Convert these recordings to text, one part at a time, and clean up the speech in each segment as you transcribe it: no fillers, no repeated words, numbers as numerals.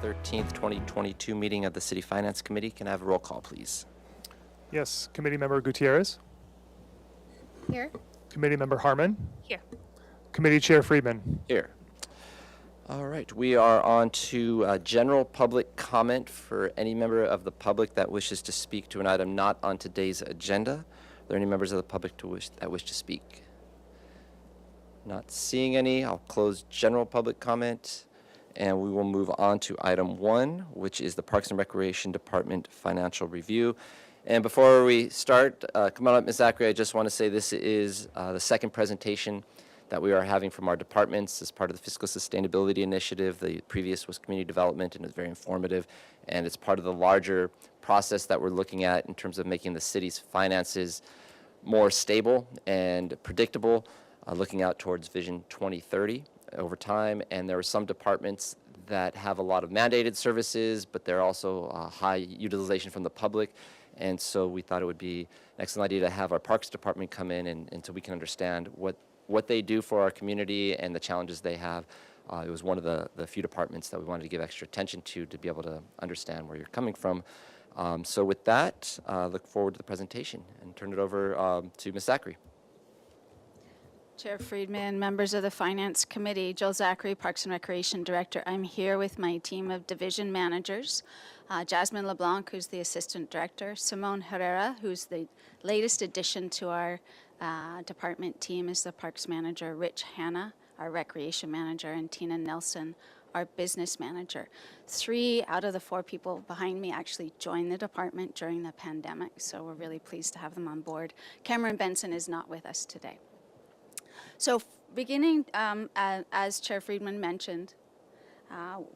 13th, 2022 meeting of the City Finance Committee. Can I have a roll call, please? Yes, Committee Member Gutierrez, Here. Committee Member Harmon, Here. Committee Chair Friedman. Here. All right, we are on to general public comment for any member of the public that wishes to speak to an item not on today's agenda. Are there any members of the public that wish to speak? Not seeing any. I'll close general public comment, and we will move on to item 1, which is the Parks and Recreation Department financial review. And before we start, come on up, Ms. Zachary, I just want to say this is the second presentation that we are having from our departments as part of the Fiscal Sustainability Initiative. The previous was Community Development, and it's very informative, and it's part of the larger process that we're looking at in terms of making the city's finances more stable and predictable, looking out towards Vision 2030 over time. And there are some departments that have a lot of mandated services, but they're also high utilization from the public. And so we thought it would be an excellent idea to have our Parks Department come in and so we can understand what they do for our community and the challenges they have. It was one of the few departments that we wanted to give extra attention to be able to understand where you're coming from. So with that, look forward to the presentation and turn it over to Ms. Zachary. Chair Friedman, members of the Finance Committee, Jill Zachary, Parks and Recreation Director. I'm here with my team of division managers, Jasmine LeBlanc, who's the Assistant Director, Simone Herrera, who's the latest addition to our department team is the Parks Manager, Rich Hanna, our Recreation Manager, and Tina Nelson, our Business Manager. 3 out of the 4 people behind me actually joined the department during the pandemic, so we're really pleased to have them on board. Cameron Benson is not with us today. So beginning, as Chair Friedman mentioned,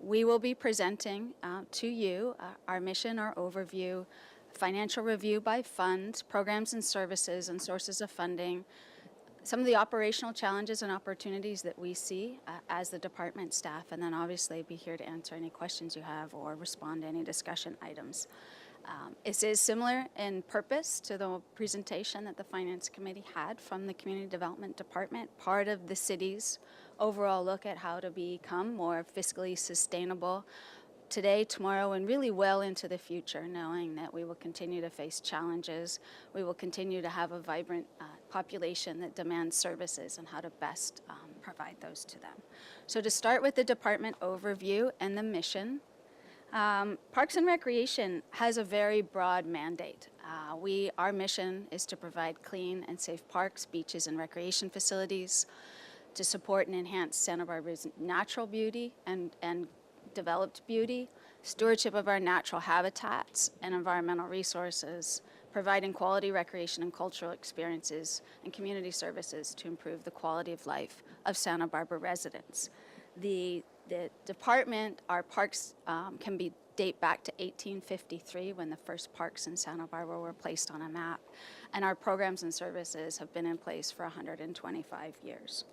we will be presenting to you our mission, our overview, financial review by fund, programs and services and sources of funding, some of the operational challenges and opportunities that we see as the department staff, and then obviously be here to answer any questions you have or respond to any discussion items. It is similar in purpose to the presentation that the Finance Committee had from the Community Development Department, part of the city's overall look at how to become more fiscally sustainable today, tomorrow, and really well into the future, knowing that we will continue to face challenges. We will continue to have a vibrant population that demands services and how to best provide those to them. So to start with the department overview and the mission, Parks and Recreation has a very broad mandate. Our mission is to provide clean and safe parks, beaches, and recreation facilities, to support and enhance Santa Barbara's natural beauty and developed beauty, stewardship of our natural habitats and environmental resources, providing quality recreation and cultural experiences and community services to improve the quality of life of Santa Barbara residents. The department, our parks can date back to 1853 when the first parks in Santa Barbara were placed on a map, and our programs and services have been in place for 125 years.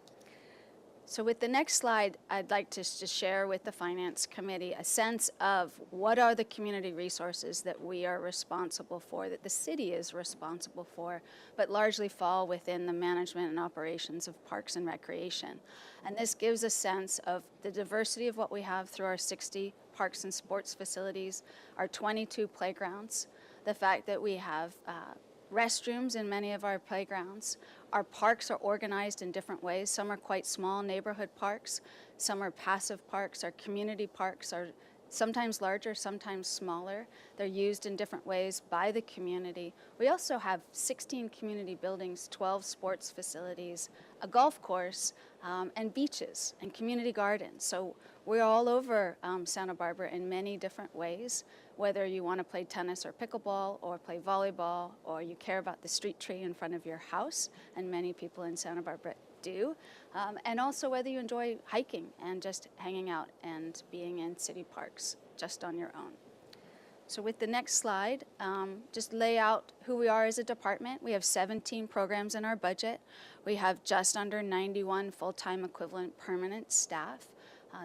So with the next slide, I'd like to just share with the Finance Committee a sense of what are the community resources that we are responsible for, that the city is responsible for, but largely fall within the management and operations of Parks and Recreation. And this gives a sense of the diversity of what we have through our 60 parks and sports facilities, our 22 playgrounds, the fact that we have restrooms in many of our playgrounds. Our parks are organized in different ways. Some are quite small neighborhood parks. Some are passive parks. Our community parks are sometimes larger, sometimes smaller. They're used in different ways by the community. We also have 16 community buildings, 12 sports facilities, a golf course, and beaches and community gardens. So we're all over Santa Barbara in many different ways, whether you want to play tennis or pickleball or play volleyball, or you care about the street tree in front of your house, and many people in Santa Barbara do, and also whether you enjoy hiking and just hanging out and being in city parks just on your own. So with the next slide, just lay out who we are as a department. We have 17 programs in our budget. We have just under 91 full-time equivalent permanent staff.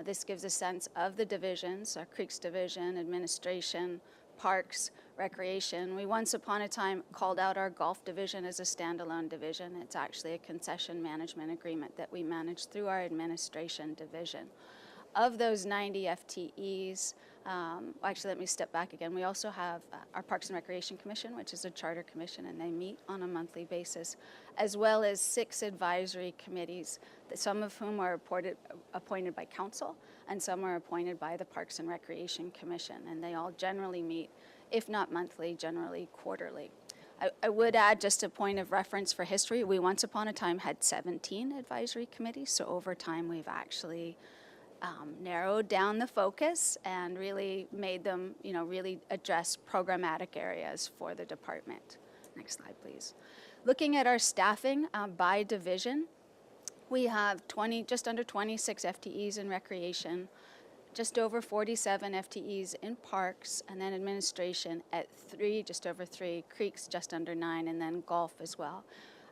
This gives a sense of the divisions, our Creeks Division, Administration, Parks, Recreation. We once upon a time called out our Golf Division as a standalone division. It's actually a concession management agreement that we manage through our Administration Division. Of those 90 FTEs, Actually, let me step back again. We also have our Parks and Recreation Commission, which is a charter commission, and they meet on a monthly basis, as well as 6 advisory committees, some of whom are appointed by council, and some are appointed by the Parks and Recreation Commission, and they all generally meet, if not monthly, generally quarterly. I would add just a point of reference for history. We once upon a time had 17 advisory committees, so over time we've actually narrowed down the focus and really made them, really address programmatic areas for the department. Next slide, please. Looking at our staffing by division, we have just under 26 FTEs in recreation, just over 47 FTEs in parks, and then administration at 3, just over 3, creeks just under 9, and then golf as well.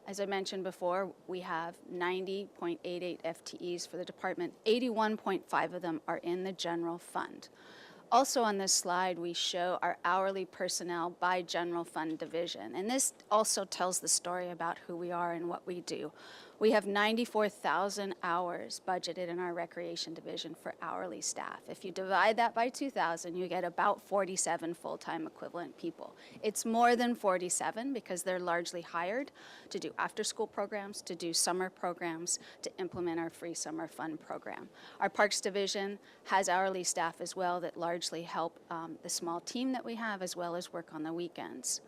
As I mentioned before, we have 90.88 FTEs for the department. 81.5 of them are in the general fund. Also on this slide, we show our hourly personnel by general fund division. And this also tells the story about who we are and what we do. We have 94,000 hours budgeted in our recreation division for hourly staff. If you divide that by 2,000, you get about 47 full-time equivalent people. It's more than 47 because they're largely hired to do after-school programs, to do summer programs, to implement our free summer fun program. Our parks division has hourly staff as well that largely help the small team that we have, as well as work on the weekends.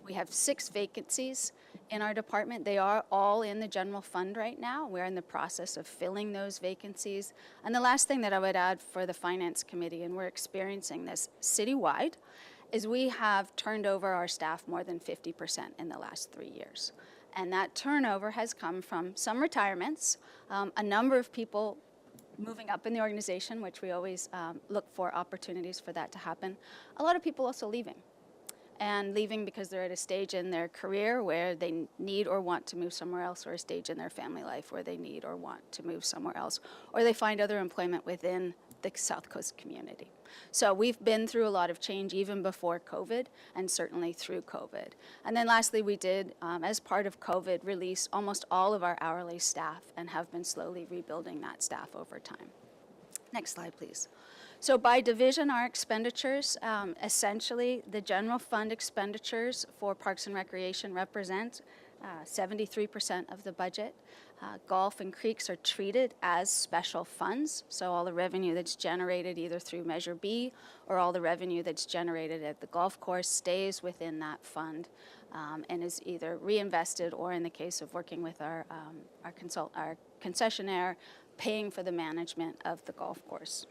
We have 6 vacancies in our department. They are all in the general fund right now. We're in the process of filling those vacancies. And the last thing that I would add for the Finance Committee, and we're experiencing this citywide, is we have turned over our staff more than 50% in the last 3 years. And that turnover has come from some retirements, a number of people moving up in the organization, which we always look for opportunities for that to happen. A lot of people also leaving. And leaving because they're at a stage in their career where they need or want to move somewhere else, or a stage in their family life where they need or want to move somewhere else, or they find other employment within the South Coast community. So we've been through a lot of change even before COVID, and certainly through COVID. And then lastly, we did, as part of COVID, release almost all of our hourly staff and have been slowly rebuilding that staff over time. Next slide, please. So by division, our expenditures, essentially the general fund expenditures for Parks and Recreation represent 73% of the budget. Golf and creeks are treated as special funds, so all the revenue that's generated either through Measure B or all the revenue that's generated at the golf course stays within that fund and is either reinvested or, in the case of working with our concessionaire, paying for the management of the golf course.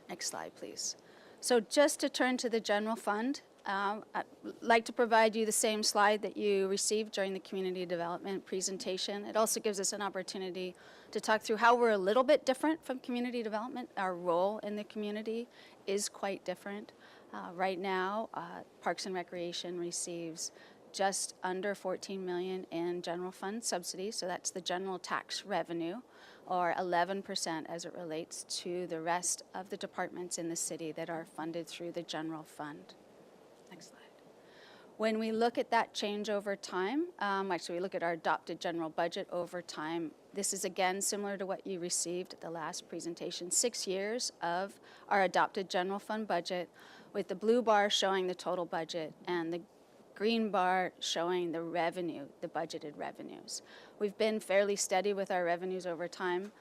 Next slide, please. So just to turn to the general fund, I'd like to provide you the same slide that you received during the community development presentation. It also gives us an opportunity to talk through how we're a little bit different from community development. Our role in the community is quite different. Right now, Parks and Recreation receives just under $14 million in general fund subsidies, so that's the general tax revenue, or 11% as it relates to the rest of the departments in the city that are funded through the general fund. Next slide. When we look at that change over time, actually we look at our adopted general budget over time, this is again similar to what you received at the last presentation. 6 years of our adopted general fund budget, with the blue bar showing the total budget and the green bar showing the revenue, the budgeted revenues. We've been fairly steady with our revenues over time.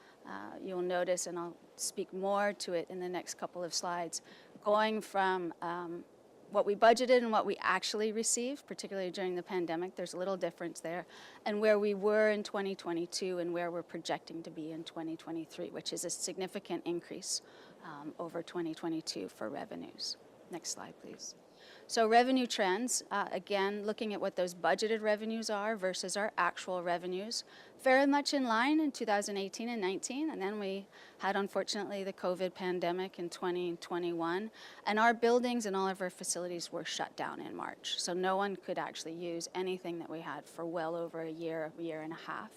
You'll notice, and I'll speak more to it in the next couple of slides, going from what we budgeted and what we actually received, particularly during the pandemic, there's a little difference there, and where we were in 2022 and where we're projecting to be in 2023, which is a significant increase over 2022 for revenues. Next slide, please. So revenue trends, again, looking at what those budgeted revenues are versus our actual revenues, very much in line in 2018 and 19, and then we had, unfortunately, the COVID pandemic in 2021, and our buildings and all of our facilities were shut down in March, so no one could actually use anything that we had for well over a year and a half.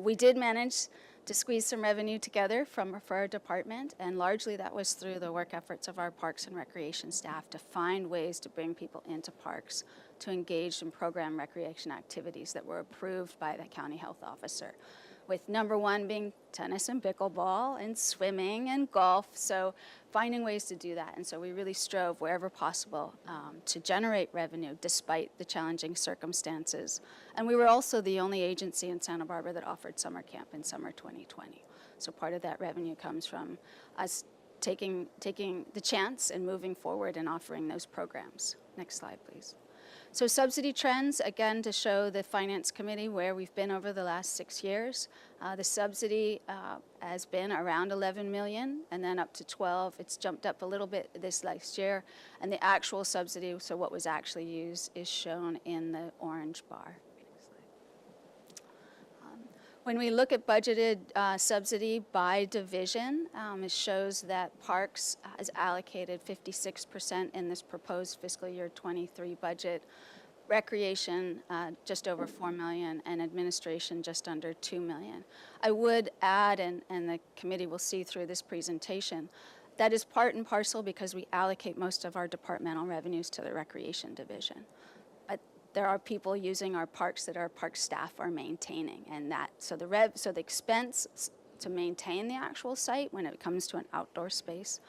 We did manage to squeeze some revenue together for our department, and largely that was through the work efforts of our Parks and Recreation staff to find ways to bring people into parks to engage in program recreation activities that were approved by the county health officer. with number one being tennis and pickleball and swimming and golf. So finding ways to do that. And so we really strove wherever possible to generate revenue despite the challenging circumstances. And we were also the only agency in Santa Barbara that offered summer camp in summer 2020. So part of that revenue comes from us taking the chance and moving forward and offering those programs. Next slide, please. So subsidy trends, again, to show the Finance Committee where we've been over the last 6 years. The subsidy has been around 11 million and then up to 12. It's jumped up a little bit this last year. And the actual subsidy, so what was actually used, is shown in the orange bar. When we look at budgeted subsidy by division, it shows that Parks has allocated 56% in this proposed fiscal year 23 budget, Recreation just over 4 million, and Administration just under 2 million. I would add, and the committee will see through this presentation, that is part and parcel because we allocate most of our departmental revenues to the Recreation Division. There are people using our parks that our park staff are maintaining, and so the expense to maintain the actual site when it comes to an outdoor space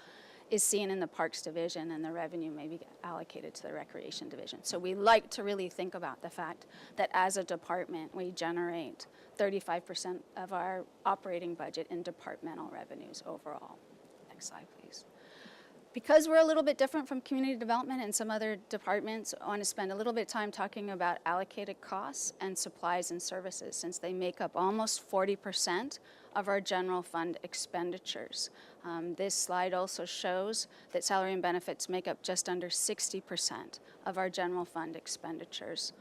is seen in the Parks Division, and the revenue may be allocated to the Recreation Division. So we like to really think about the fact that as a department, we generate 35% of our operating budget in departmental revenues overall. Next slide, please. Because we're a little bit different from community development and some other departments, I want to spend a little bit of time talking about allocated costs and supplies and services, since they make up almost 40% of our general fund expenditures. This slide also shows that salary and benefits make up just under 60% of our general fund expenditures.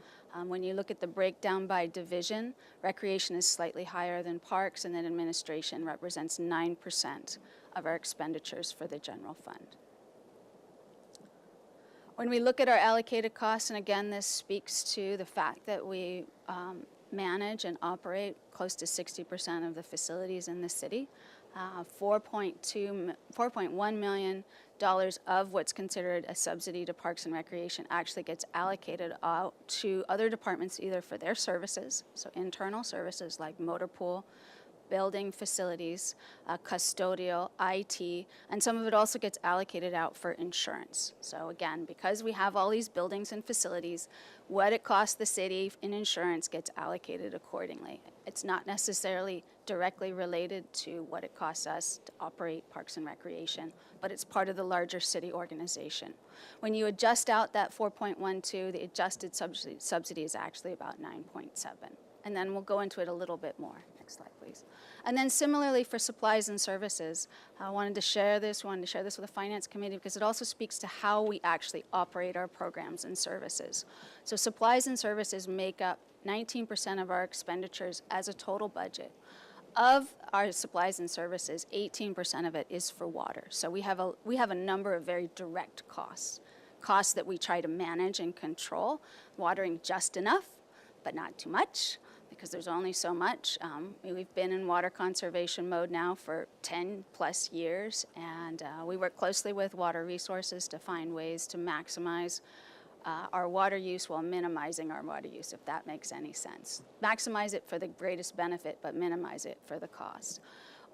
When you look at the breakdown by division, recreation is slightly higher than parks, and then administration represents 9% of our expenditures for the general fund. When we look at our allocated costs, and again, this speaks to the fact that we manage and operate close to 60% of the facilities in the city. $4.1 million of what's considered a subsidy to Parks and Recreation actually gets allocated out to other departments either for their services, so internal services like motor pool, building facilities, custodial, IT, and some of it also gets allocated out for insurance. So again, because we have all these buildings and facilities, what it costs the city in insurance gets allocated accordingly. It's not necessarily directly related to what it costs us to operate Parks and Recreation, but it's part of the larger city organization. When you adjust out that 4.12, the adjusted subsidy is actually about 9.7. And then we'll go into it a little bit more. Next slide, please. And then similarly for supplies and services, I wanted to share this with the Finance Committee because it also speaks to how we actually operate our programs and services. So supplies and services make up 19% of our expenditures as a total budget. Of our supplies and services, 18% of it is for water. So we have a number of very direct costs that we try to manage and control, watering just enough, but not too much, because there's only so much. We've been in water conservation mode now for 10 plus years, and we work closely with water resources to find ways to maximize our water use while minimizing our water use, if that makes any sense. Maximize it for the greatest benefit, but minimize it for the cost.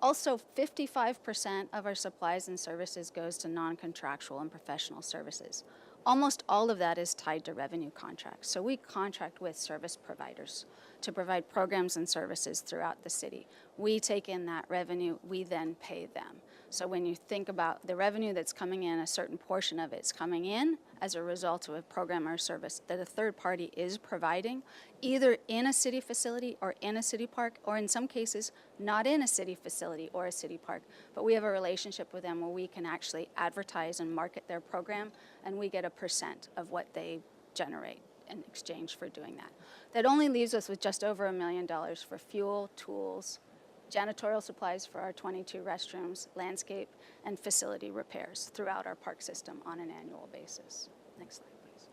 Also, 55% of our supplies and services goes to non-contractual and professional services. Almost all of that is tied to revenue contracts. So we contract with service providers to provide programs and services throughout the city. We take in that revenue, we then pay them. So when you think about the revenue that's coming in, a certain portion of it's coming in as a result of a program or service that a third party is providing, either in a city facility or in a city park, or in some cases, not in a city facility or a city park. But we have a relationship with them where we can actually advertise and market their program, and we get a % of what they generate in exchange for doing that. That only leaves us with just over $1 million for fuel, tools, janitorial supplies for our 22 restrooms, landscape, and facility repairs throughout our park system on an annual basis. Next slide, please.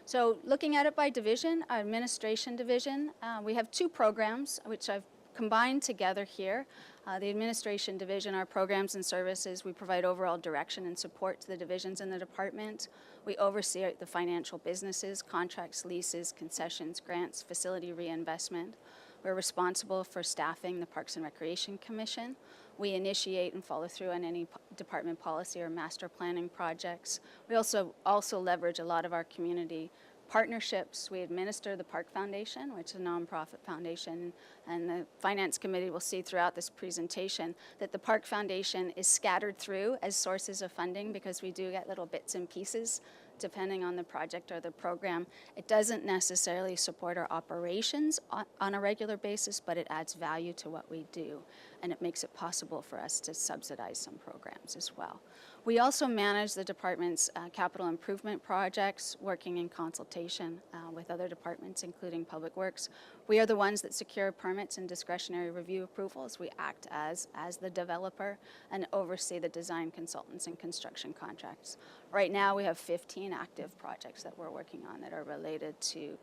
So looking at it by division, our administration division, we have 2 programs which I've combined together here. The administration division, our programs and services, we provide overall direction and support to the divisions in the department. We oversee the financial businesses, contracts, leases, concessions, grants, facility reinvestment. We're responsible for staffing the Parks and Recreation Commission. We initiate and follow through on any department policy or master planning projects. We also leverage a lot of our community partnerships. We administer the Park Foundation, which is a nonprofit foundation, and the Finance Committee will see throughout this presentation that the Park Foundation is scattered through as sources of funding because we do get little bits and pieces depending on the project or the program. It doesn't necessarily support our operations on a regular basis, but it adds value to what we do, and it makes it possible for us to subsidize some programs as well. We also manage the department's capital improvement projects, working in consultation with other departments, including Public Works. We are the ones that secure permits and discretionary review approvals. We act as the developer and oversee the design consultants and construction contracts. Right now, we have 15 active projects that we're working on that are related to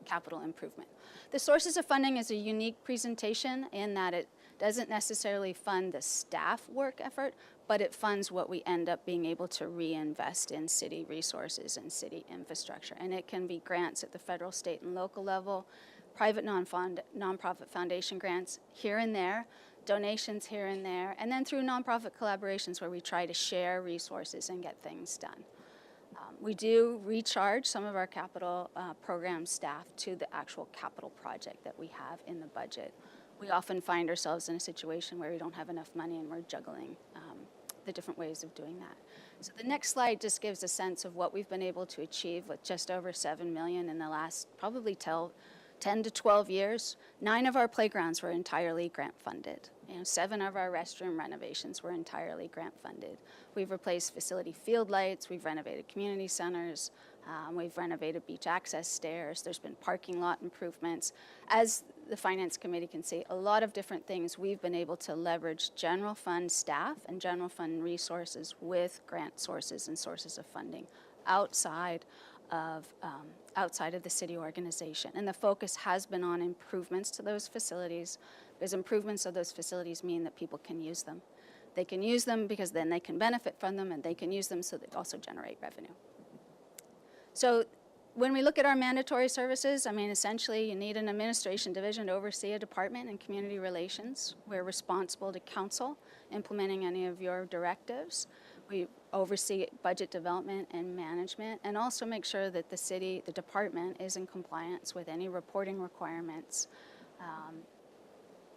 capital improvement. The sources of funding is a unique presentation in that it doesn't necessarily fund the staff work effort, but it funds what we end up being able to reinvest in city resources and city infrastructure. And it can be grants at the federal, state, and local level, private nonprofit foundation grants here and there, donations here and there, and then through nonprofit collaborations where we try to share resources and get things done. We do recharge some of our capital program staff to the actual capital project that we have in the budget. We often find ourselves in a situation where we don't have enough money and we're juggling the different ways of doing that. So the next slide just gives a sense of what we've been able to achieve with just over $7 million in the last probably 10 to 12 years. 9 of our playgrounds were entirely grant funded. 7 of our restroom renovations were entirely grant funded. We've replaced facility field lights, we've renovated community centers, we've renovated beach access stairs, there's been parking lot improvements. As the Finance Committee can see, a lot of different things we've been able to leverage general fund staff and general fund resources with grant sources and sources of funding outside of the city organization. And the focus has been on improvements to those facilities, because improvements of those facilities mean that people can use them. They can use them because then they can benefit from them, and they can use them so they also generate revenue. So when we look at our mandatory services, I mean, essentially you need an administration division to oversee a department in community relations. We're responsible to council implementing any of your directives. We oversee budget development and management, and also make sure that the department is in compliance with any reporting requirements,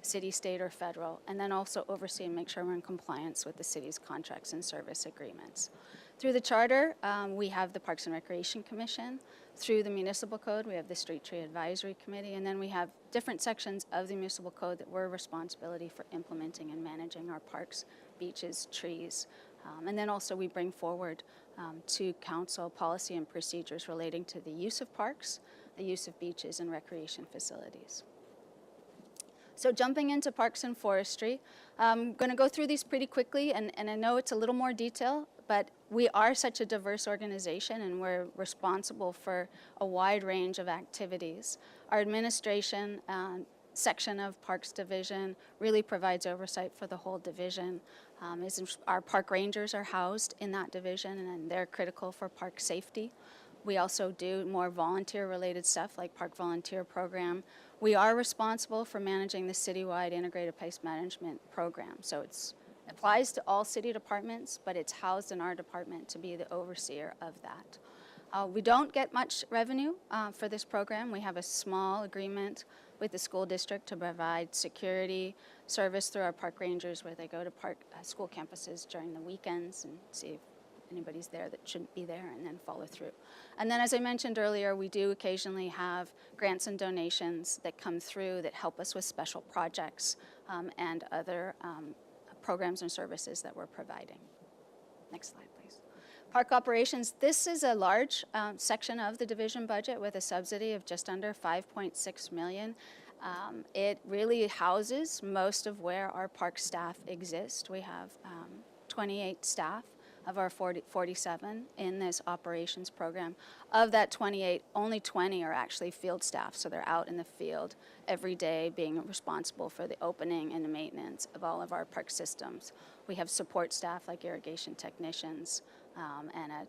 city, state, or federal, and then also oversee and make sure we're in compliance with the city's contracts and service agreements. Through the charter, we have the Parks and Recreation Commission. Through the Municipal Code, we have the Street Tree Advisory Committee, and then we have different sections of the Municipal Code that we're responsibility for implementing and managing our parks, beaches, trees, and then also we bring forward to council policy and procedures relating to the use of parks, the use of beaches, and recreation facilities. So jumping into parks and forestry, I'm going to go through these pretty quickly, and I know it's a little more detail, but we are such a diverse organization and we're responsible for a wide range of activities. Our administration section of Parks Division really provides oversight for the whole division. Our park rangers are housed in that division, and they're critical for park safety. We also do more volunteer-related stuff like Park Volunteer Program. We are responsible for managing the citywide integrated pest management program. So it applies to all city departments, but it's housed in our department to be the overseer of that. We don't get much revenue for this program. We have a small agreement with the school district to provide security service through our park rangers, where they go to school campuses during the weekends and see if anybody's there that shouldn't be there, and then follow through. And then, as I mentioned earlier, we do occasionally have grants and donations that come through that help us with special projects and other programs and services that we're providing. Next slide, please. Park operations. This is a large section of the division budget with a subsidy of just under $5.6 million. It really houses most of where our park staff exist. We have 28 staff of our 47 in this operations program. Of that 28, only 20 are actually field staff, so they're out in the field every day being responsible for the opening and the maintenance of all of our park systems. We have support staff like irrigation technicians and a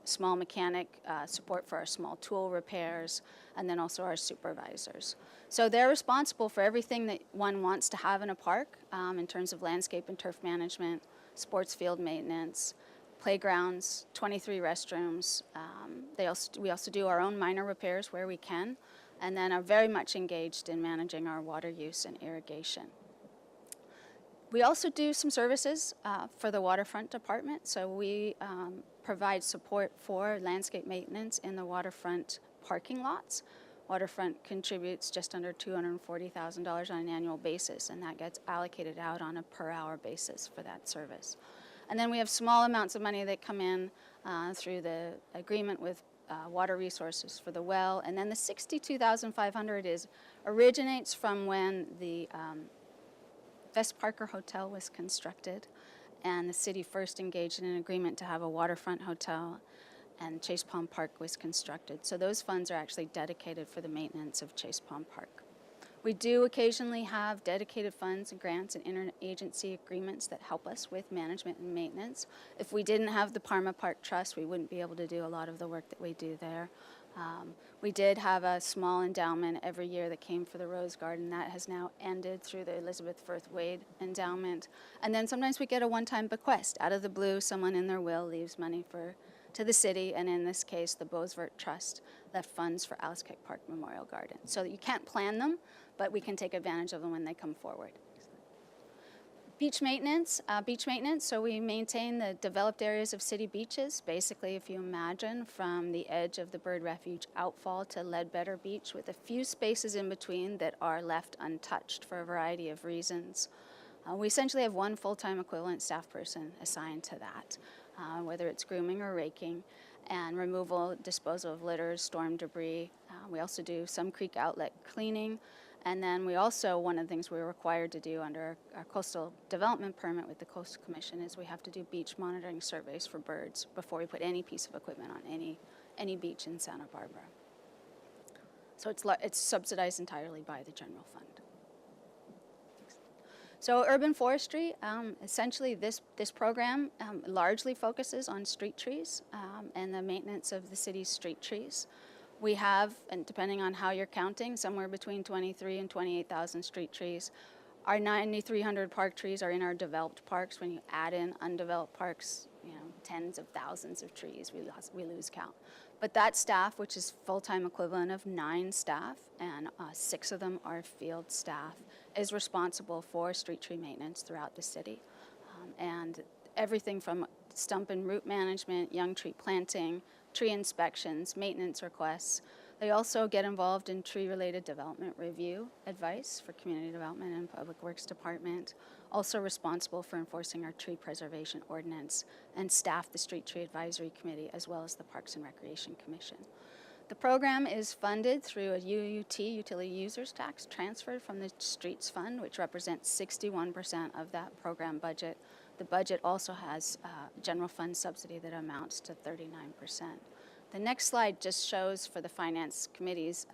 small mechanic support for our small tool repairs, and then also our supervisors. So they're responsible for everything that one wants to have in a park in terms of landscape and turf management, sports field maintenance, playgrounds, 23 restrooms. We also do our own minor repairs where we can, and then are very much engaged in managing our water use and irrigation. We also do some services for the waterfront department. So we provide support for landscape maintenance in the waterfront parking lots. Waterfront contributes just under $240,000 on an annual basis, and that gets allocated out on a per-hour basis for that service. And then we have small amounts of money that come in through the agreement with Water Resources for the well, and then the $62,500 originates from when the Vest Parker Hotel was constructed, and the city first engaged in an agreement to have a waterfront hotel, and Chase Palm Park was constructed. So those funds are actually dedicated for the maintenance of Chase Palm Park. We do occasionally have dedicated funds and grants and interagency agreements that help us with management and maintenance. If we didn't have the Parma Park Trust, we wouldn't be able to do a lot of the work that we do there. We did have a small endowment every year that came for the Rose Garden. That has now ended through the Elizabeth Firth Wade endowment. And then sometimes we get a one-time bequest. Out of the blue, someone in their will leaves money to the city, and in this case, the Bosvert Trust left funds for Alice Keck Park Memorial Garden. So you can't plan them, but we can take advantage of them when they come forward. Beach maintenance, so we maintain the developed areas of city beaches. Basically, if you imagine from the edge of the Bird Refuge outfall to Ledbetter Beach, with a few spaces in between that are left untouched for a variety of reasons. We essentially have one full-time equivalent staff person assigned to that, whether it's grooming or raking, and removal, disposal of litters, storm debris. We also do some creek outlet cleaning. And then we also, one of the things we're required to do under our coastal development permit with the Coastal Commission is we have to do beach monitoring surveys for birds before we put any piece of equipment on any beach in Santa Barbara. So it's subsidized entirely by the general fund. So urban forestry, essentially this program largely focuses on street trees and the maintenance of the city's street trees. We have, and depending on how you're counting, somewhere between 23 and 28,000 street trees. Our 9,300 park trees are in our developed parks. When you add in undeveloped parks, tens of thousands of trees, we lose count. But that staff, which is full-time equivalent of 9 staff, and 6 of them are field staff, is responsible for street tree maintenance throughout the city. And everything from stump and root management, young tree planting, tree inspections, maintenance requests. They also get involved in tree-related development review advice for Community Development and Public Works Department, also responsible for enforcing our tree preservation ordinance, and staff the Street Tree Advisory Committee as well as the Parks and Recreation Commission. The program is funded through a UUT, Utility Users Tax, transferred from the Streets Fund, which represents 61% of that program budget. The budget also has general fund subsidy that amounts to 39%. The next slide just shows for the Finance Committee's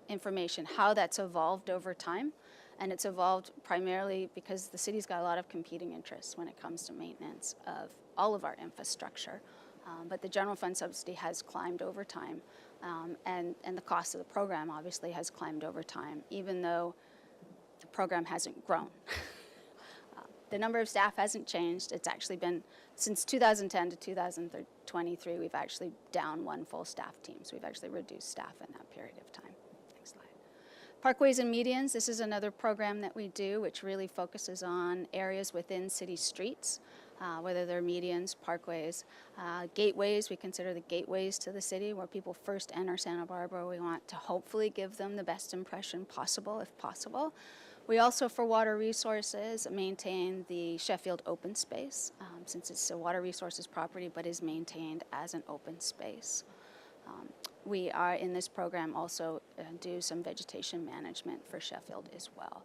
information how that's evolved over time. And it's evolved primarily because the city's got a lot of competing interests when it comes to maintenance of all of our infrastructure. But the general fund subsidy has climbed over time. And the cost of the program obviously has climbed over time, even though the program hasn't grown. The number of staff hasn't changed. It's actually been, since 2010 to 2023, we've actually down 1 full staff team. So we've actually reduced staff in that period of time. Next slide. Parkways and medians, this is another program that we do, which really focuses on areas within city streets, whether they're medians, parkways, gateways. We consider the gateways to the city where people first enter Santa Barbara. We want to hopefully give them the best impression possible, if possible. We also, for Water Resources, maintain the Sheffield open space, since it's a Water Resources property, but is maintained as an open space. We are, in this program, also do some vegetation management for Sheffield as well.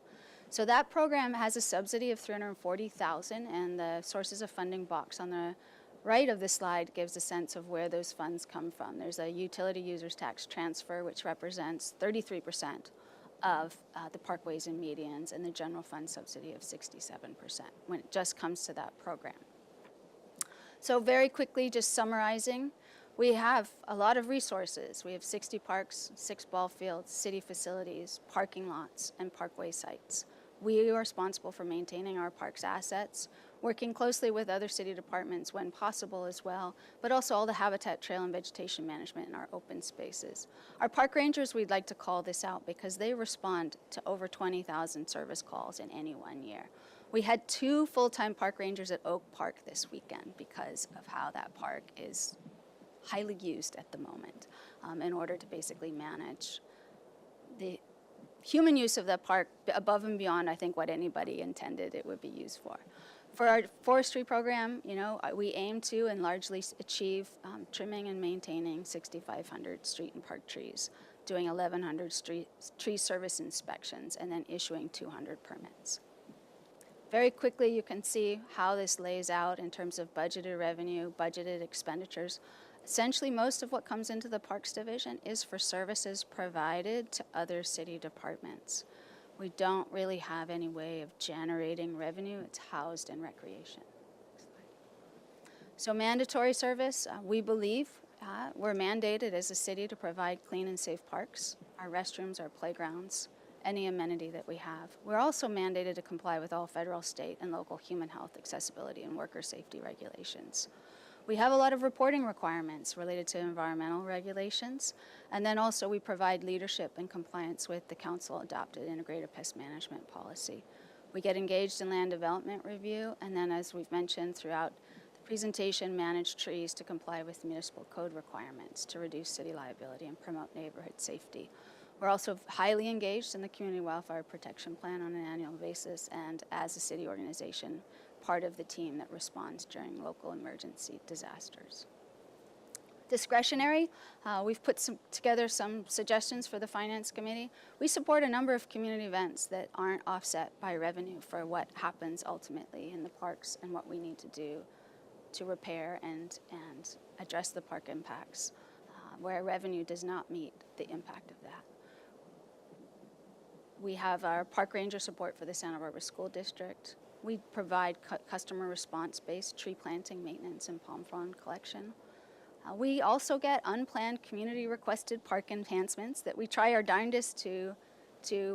So that program has a subsidy of $340,000, and the sources of funding box on the right of the slide gives a sense of where those funds come from. There's a utility users tax transfer, which represents 33% of the parkways and medians, and the general fund subsidy of 67% when it just comes to that program. So very quickly, just summarizing, We have a lot of resources. We have 60 parks, 6 ball fields, city facilities, parking lots, and parkway sites. We are responsible for maintaining our parks assets, working closely with other city departments when possible as well, but also all the habitat, trail, and vegetation management in our open spaces. Our park rangers, we'd like to call this out because they respond to over 20,000 service calls in any one year. We had 2 full-time park rangers at Oak Park this weekend because of how that park is highly used at the moment in order to basically manage the human use of the park above and beyond, I think, what anybody intended it would be used for. For our forestry program, we aim to and largely achieve trimming and maintaining 6,500 street and park trees, doing 1,100 tree service inspections, and then issuing 200 permits. Very quickly, you can see how this lays out in terms of budgeted revenue, budgeted expenditures. Essentially, most of what comes into the Parks Division is for services provided to other city departments. We don't really have any way of generating revenue. It's housed in recreation. So mandatory service, we believe we're mandated as a city to provide clean and safe parks, our restrooms, our playgrounds, any amenity that we have. We're also mandated to comply with all federal, state, and local human health, accessibility, and worker safety regulations. We have a lot of reporting requirements related to environmental regulations, and then also we provide leadership and compliance with the council-adopted integrated pest management policy. We get engaged in land development review, and then as we've mentioned throughout the presentation, manage trees to comply with municipal code requirements to reduce city liability and promote neighborhood safety. We're also highly engaged in the Community Wildfire Protection Plan on an annual basis, and as a city organization, part of the team that responds during local emergency disasters. Discretionary, we've put together some suggestions for the Finance Committee. We support a number of community events that aren't offset by revenue for what happens ultimately in the parks and what we need to do to repair and address the park impacts, where revenue does not meet the impact of that. We have our park ranger support for the Santa Barbara School District. We provide customer response-based tree planting, maintenance, and palm frond collection. We also get unplanned community-requested park enhancements that we try our darndest to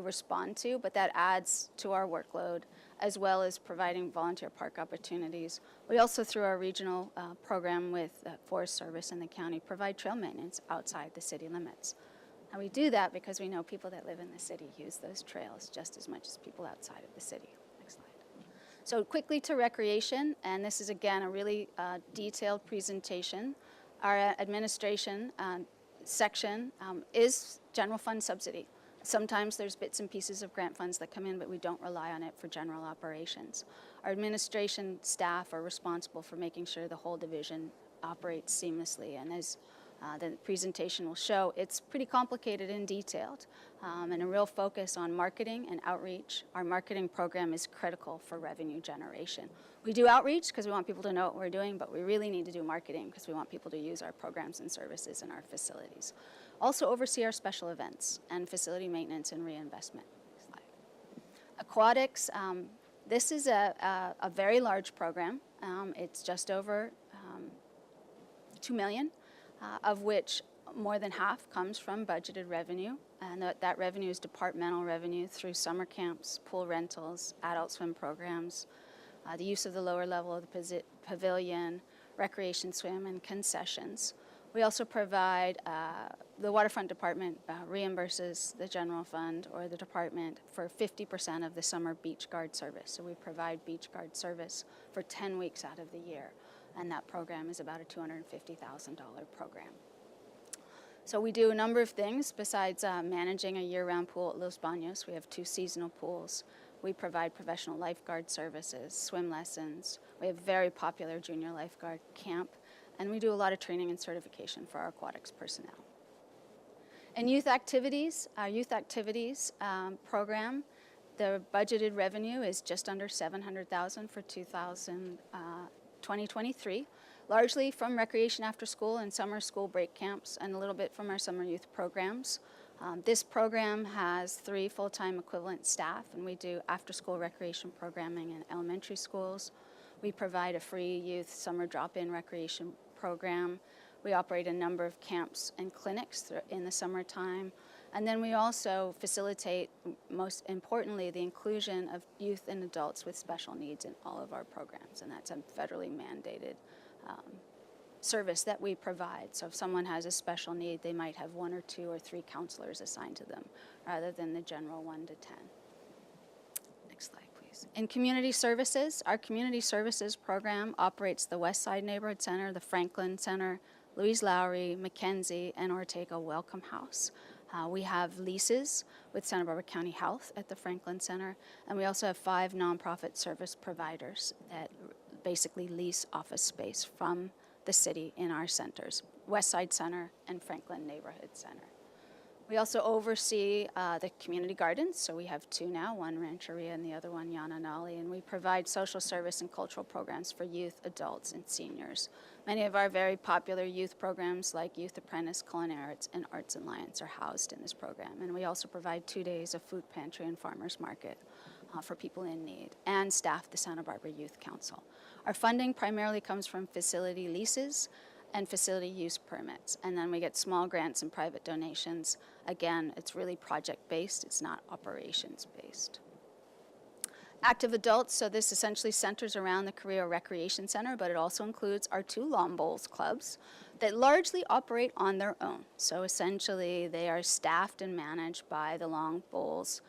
respond to, but that adds to our workload, as well as providing volunteer park opportunities. We also, through our regional program with Forest Service and the county, provide trail maintenance outside the city limits. And we do that because we know people that live in the city use those trails just as much as people outside of the city. Next slide. So quickly to recreation, and this is again a really detailed presentation. Our administration section is general fund subsidy. Sometimes there's bits and pieces of grant funds that come in, but we don't rely on it for general operations. Our administration staff are responsible for making sure the whole division operates seamlessly, and as the presentation will show, it's pretty complicated and detailed, and a real focus on marketing and outreach. Our marketing program is critical for revenue generation. We do outreach because we want people to know what we're doing, but we really need to do marketing because we want people to use our programs and services in our facilities. Also oversee our special events and facility maintenance and reinvestment. Slide. Aquatics, this is a very large program. It's just over $2 million. Of which more than half comes from budgeted revenue, and that revenue is departmental revenue through summer camps, pool rentals, adult swim programs, the use of the lower level of the pavilion, recreation swim, and concessions. We also provide, the waterfront department reimburses the general fund or the department for 50% of the summer beach guard service. So we provide beach guard service for 10 weeks out of the year. And that program is about a $250,000 program. So we do a number of things besides managing a year-round pool at Los Baños. We have 2 seasonal pools. We provide professional lifeguard services, swim lessons. We have very popular junior lifeguard camp, and we do a lot of training and certification for our aquatics personnel. In youth activities, our youth activities program, the budgeted revenue is just under $700,000 for 2023, largely from recreation after school and summer school break camps, and a little bit from our summer youth programs. This program has 3 full-time equivalent staff, and we do after-school recreation programming in elementary schools. We provide a free youth summer drop-in recreation program. We operate a number of camps and clinics in the summertime. And then we also facilitate, most importantly, the inclusion of youth and adults with special needs in all of our programs. And that's a federally mandated service that we provide. So if someone has a special need, they might have 1 or 2 or 3 counselors assigned to them rather than the general 1 to 10. Next slide, please. In community services, our community services program operates the West Side Neighborhood Center, the Franklin Center, Louise Lowry, Mackenzie, and Ortega Welcome House. We have leases with Santa Barbara County Health at the Franklin Center, and we also have 5 nonprofit service providers that basically lease office space from the city in our centers, West Side Center and Franklin Neighborhood Center. We also oversee the community gardens, so we have 2 now, one Rancheria and the other one Yananali, and we provide social service and cultural programs for youth, adults, and seniors. Many of our very popular youth programs like Youth Apprentice, Culinary Arts, and Arts Alliance are housed in this program, and we also provide 2 days of food pantry and farmers market for people in need, and staff the Santa Barbara Youth Council. Our funding primarily comes from facility leases and facility use permits, and then we get small grants and private donations. Again, it's really project-based, it's not operations-based. Active adults, so this essentially centers around the Carrillo Recreation Center, but it also includes our 2 Lawn Bowls clubs that largely operate on their own. So essentially, they are staffed and managed by the Lawn Bowls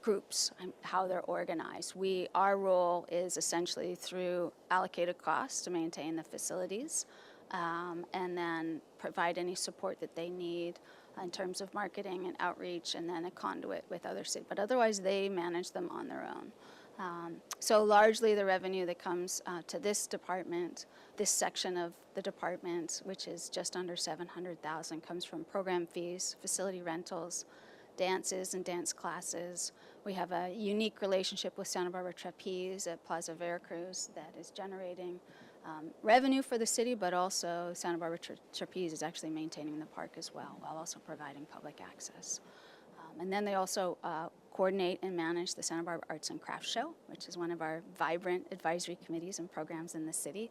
groups and how they're organized. Our role is essentially through allocated costs to maintain the facilities, and then provide any support that they need in terms of marketing and outreach, and then a conduit with other cities. But otherwise, they manage them on their own. So largely the revenue that comes to this department, this section of the department, which is just under $700,000, comes from program fees, facility rentals, dances and dance classes. We have a unique relationship with Santa Barbara Trapeze at Plaza Veracruz that is generating revenue for the city, but also Santa Barbara Trapeze is actually maintaining the park as well, while also providing public access. And then they also coordinate and manage the Santa Barbara Arts and Crafts Show, which is one of our vibrant advisory committees and programs in the city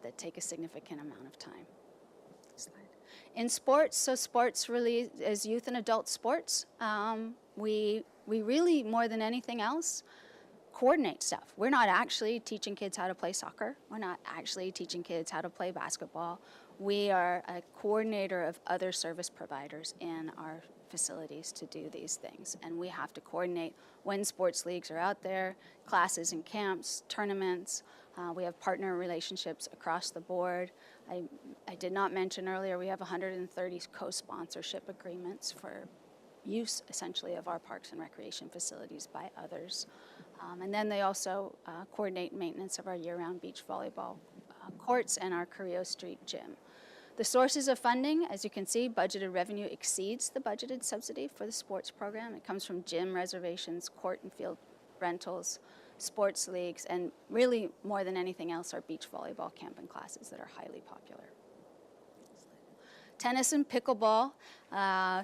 that take a significant amount of time. Slide. In sports, so sports really is youth and adult sports. We really, more than anything else, coordinate stuff. We're not actually teaching kids how to play soccer. We're not actually teaching kids how to play basketball. We are a coordinator of other service providers in our facilities to do these things. And we have to coordinate when sports leagues are out there, classes and camps, tournaments. We have partner relationships across the board. I did not mention earlier, we have 130 co-sponsorship agreements for use, essentially, of our parks and recreation facilities by others. And then they also coordinate maintenance of our year-round beach volleyball courts and our Carrillo Street gym. The sources of funding, as you can see, budgeted revenue exceeds the budgeted subsidy for the sports program. It comes from gym reservations, court and field rentals, sports leagues, and really, more than anything else, our beach volleyball camp and classes that are highly popular. Tennis and pickleball.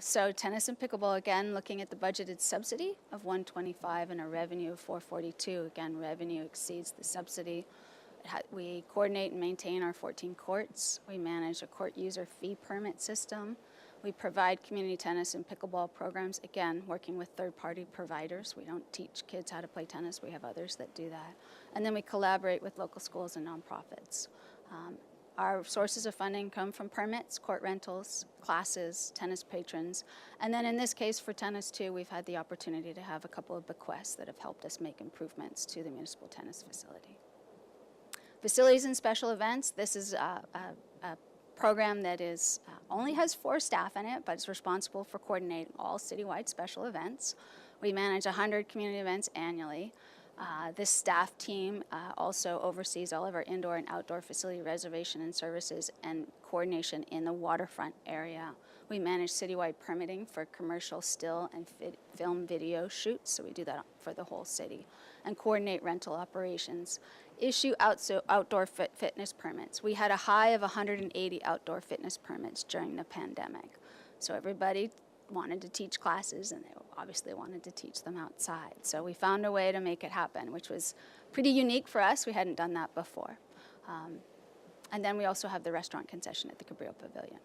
So tennis and pickleball, again, looking at the budgeted subsidy of $125 and a revenue of $442. Again, revenue exceeds the subsidy. We coordinate and maintain our 14 courts. We manage a court user fee permit system. We provide community tennis and pickleball programs, again, working with third-party providers. We don't teach kids how to play tennis. We have others that do that. And then we collaborate with local schools and nonprofits. Our sources of funding come from permits, court rentals, classes, tennis patrons. And then in this case for tennis too, we've had the opportunity to have a couple of bequests that have helped us make improvements to the municipal tennis facility. Facilities and special events. This is a program that is only has 4 staff in it, but it's responsible for coordinating all citywide special events. We manage 100 community events annually. This staff team also oversees all of our indoor and outdoor facility reservation and services and coordination in the waterfront area. We manage citywide permitting for commercial still and film video shoots, so we do that for the whole city, and coordinate rental operations. Issue outdoor fitness permits. We had a high of 180 outdoor fitness permits during the pandemic. So everybody wanted to teach classes, and they obviously wanted to teach them outside. So we found a way to make it happen, which was pretty unique for us. We hadn't done that before. And then we also have the restaurant concession at the Cabrillo Pavilion.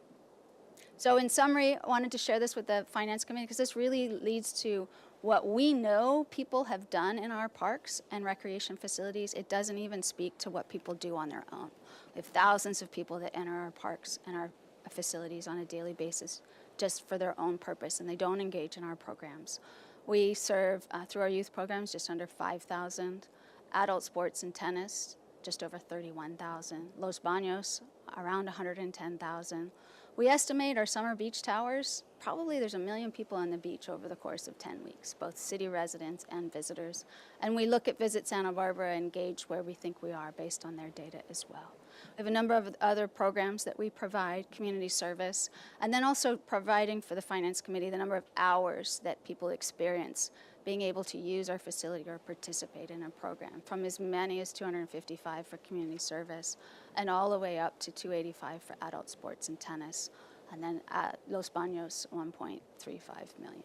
So in summary, I wanted to share this with the Finance Committee because this really leads to what we know people have done in our parks and recreation facilities. It doesn't even speak to what people do on their own. We have thousands of people that enter our parks and our facilities on a daily basis just for their own purpose, and they don't engage in our programs. We serve, through our youth programs, just under 5,000. Adult sports and tennis, just over 31,000. Los Baños, around 110,000. We estimate our summer beach towers, probably there's 1 million people on the beach over the course of 10 weeks, both city residents and visitors. And we look at Visit Santa Barbara and gauge where we think we are based on their data as well. We have a number of other programs that we provide, community service, and then also providing for the Finance Committee the number of hours that people experience being able to use our facility or participate in a program, from as many as 255 for community service and all the way up to 285 for adult sports and tennis, and then at Los Baños, 1.35 million.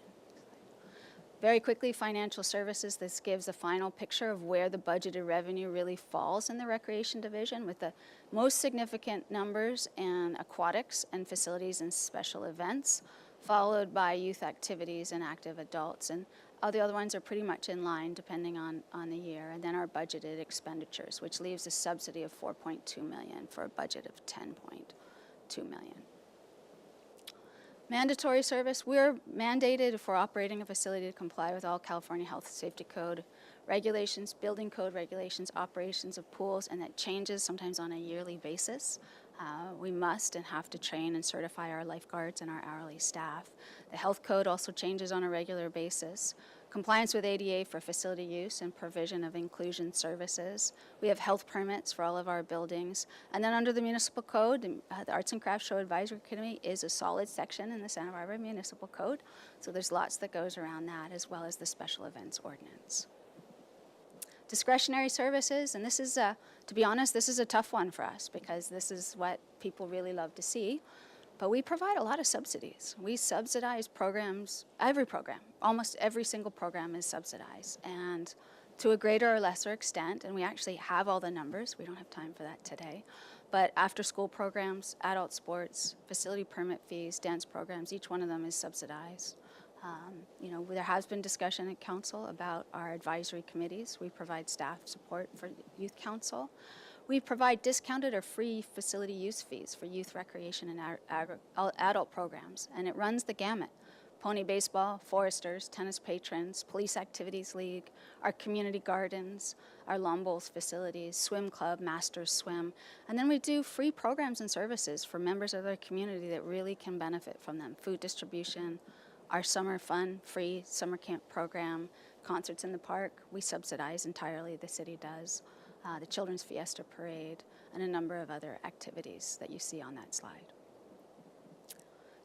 Very quickly, financial services. This gives a final picture of where the budgeted revenue really falls in the Recreation Division, with the most significant numbers in aquatics and facilities and special events, followed by youth activities and active adults. And all the other ones are pretty much in line depending on the year. And then our budgeted expenditures, which leaves a subsidy of $4.2 million for a budget of $10.2 million. Mandatory service, we're mandated for operating a facility to comply with all California Health Safety Code regulations, building code regulations, operations of pools, and that changes sometimes on a yearly basis. We must and have to train and certify our lifeguards and our hourly staff. The health code also changes on a regular basis. Compliance with ADA for facility use and provision of inclusion services. We have health permits for all of our buildings. And then under the municipal code, the Arts and Crafts Show Advisory Committee is a solid section in the Santa Barbara Municipal Code. So there's lots that goes around that, as well as the special events ordinance. Discretionary services, and this is, to be honest, this is a tough one for us because this is what people really love to see. But we provide a lot of subsidies. We subsidize programs, every program, almost every single program is subsidized, and to a greater or lesser extent, and we actually have all the numbers, we don't have time for that today, but after school programs, adult sports, facility permit fees, dance programs, each one of them is subsidized. You know, there has been discussion at council about our advisory committees. We provide staff support for youth council. We provide discounted or free facility use fees for youth recreation and adult programs, and it runs the gamut. Pony baseball, foresters, tennis patrons, police activities league, our community gardens, our lawn bowls facilities, swim club, masters swim, and then we do free programs and services for members of their community that really can benefit from them. Food distribution, our summer fun, free summer camp program, concerts in the park, we subsidize entirely, the city does. The Children's Fiesta Parade, and a number of other activities that you see on that slide.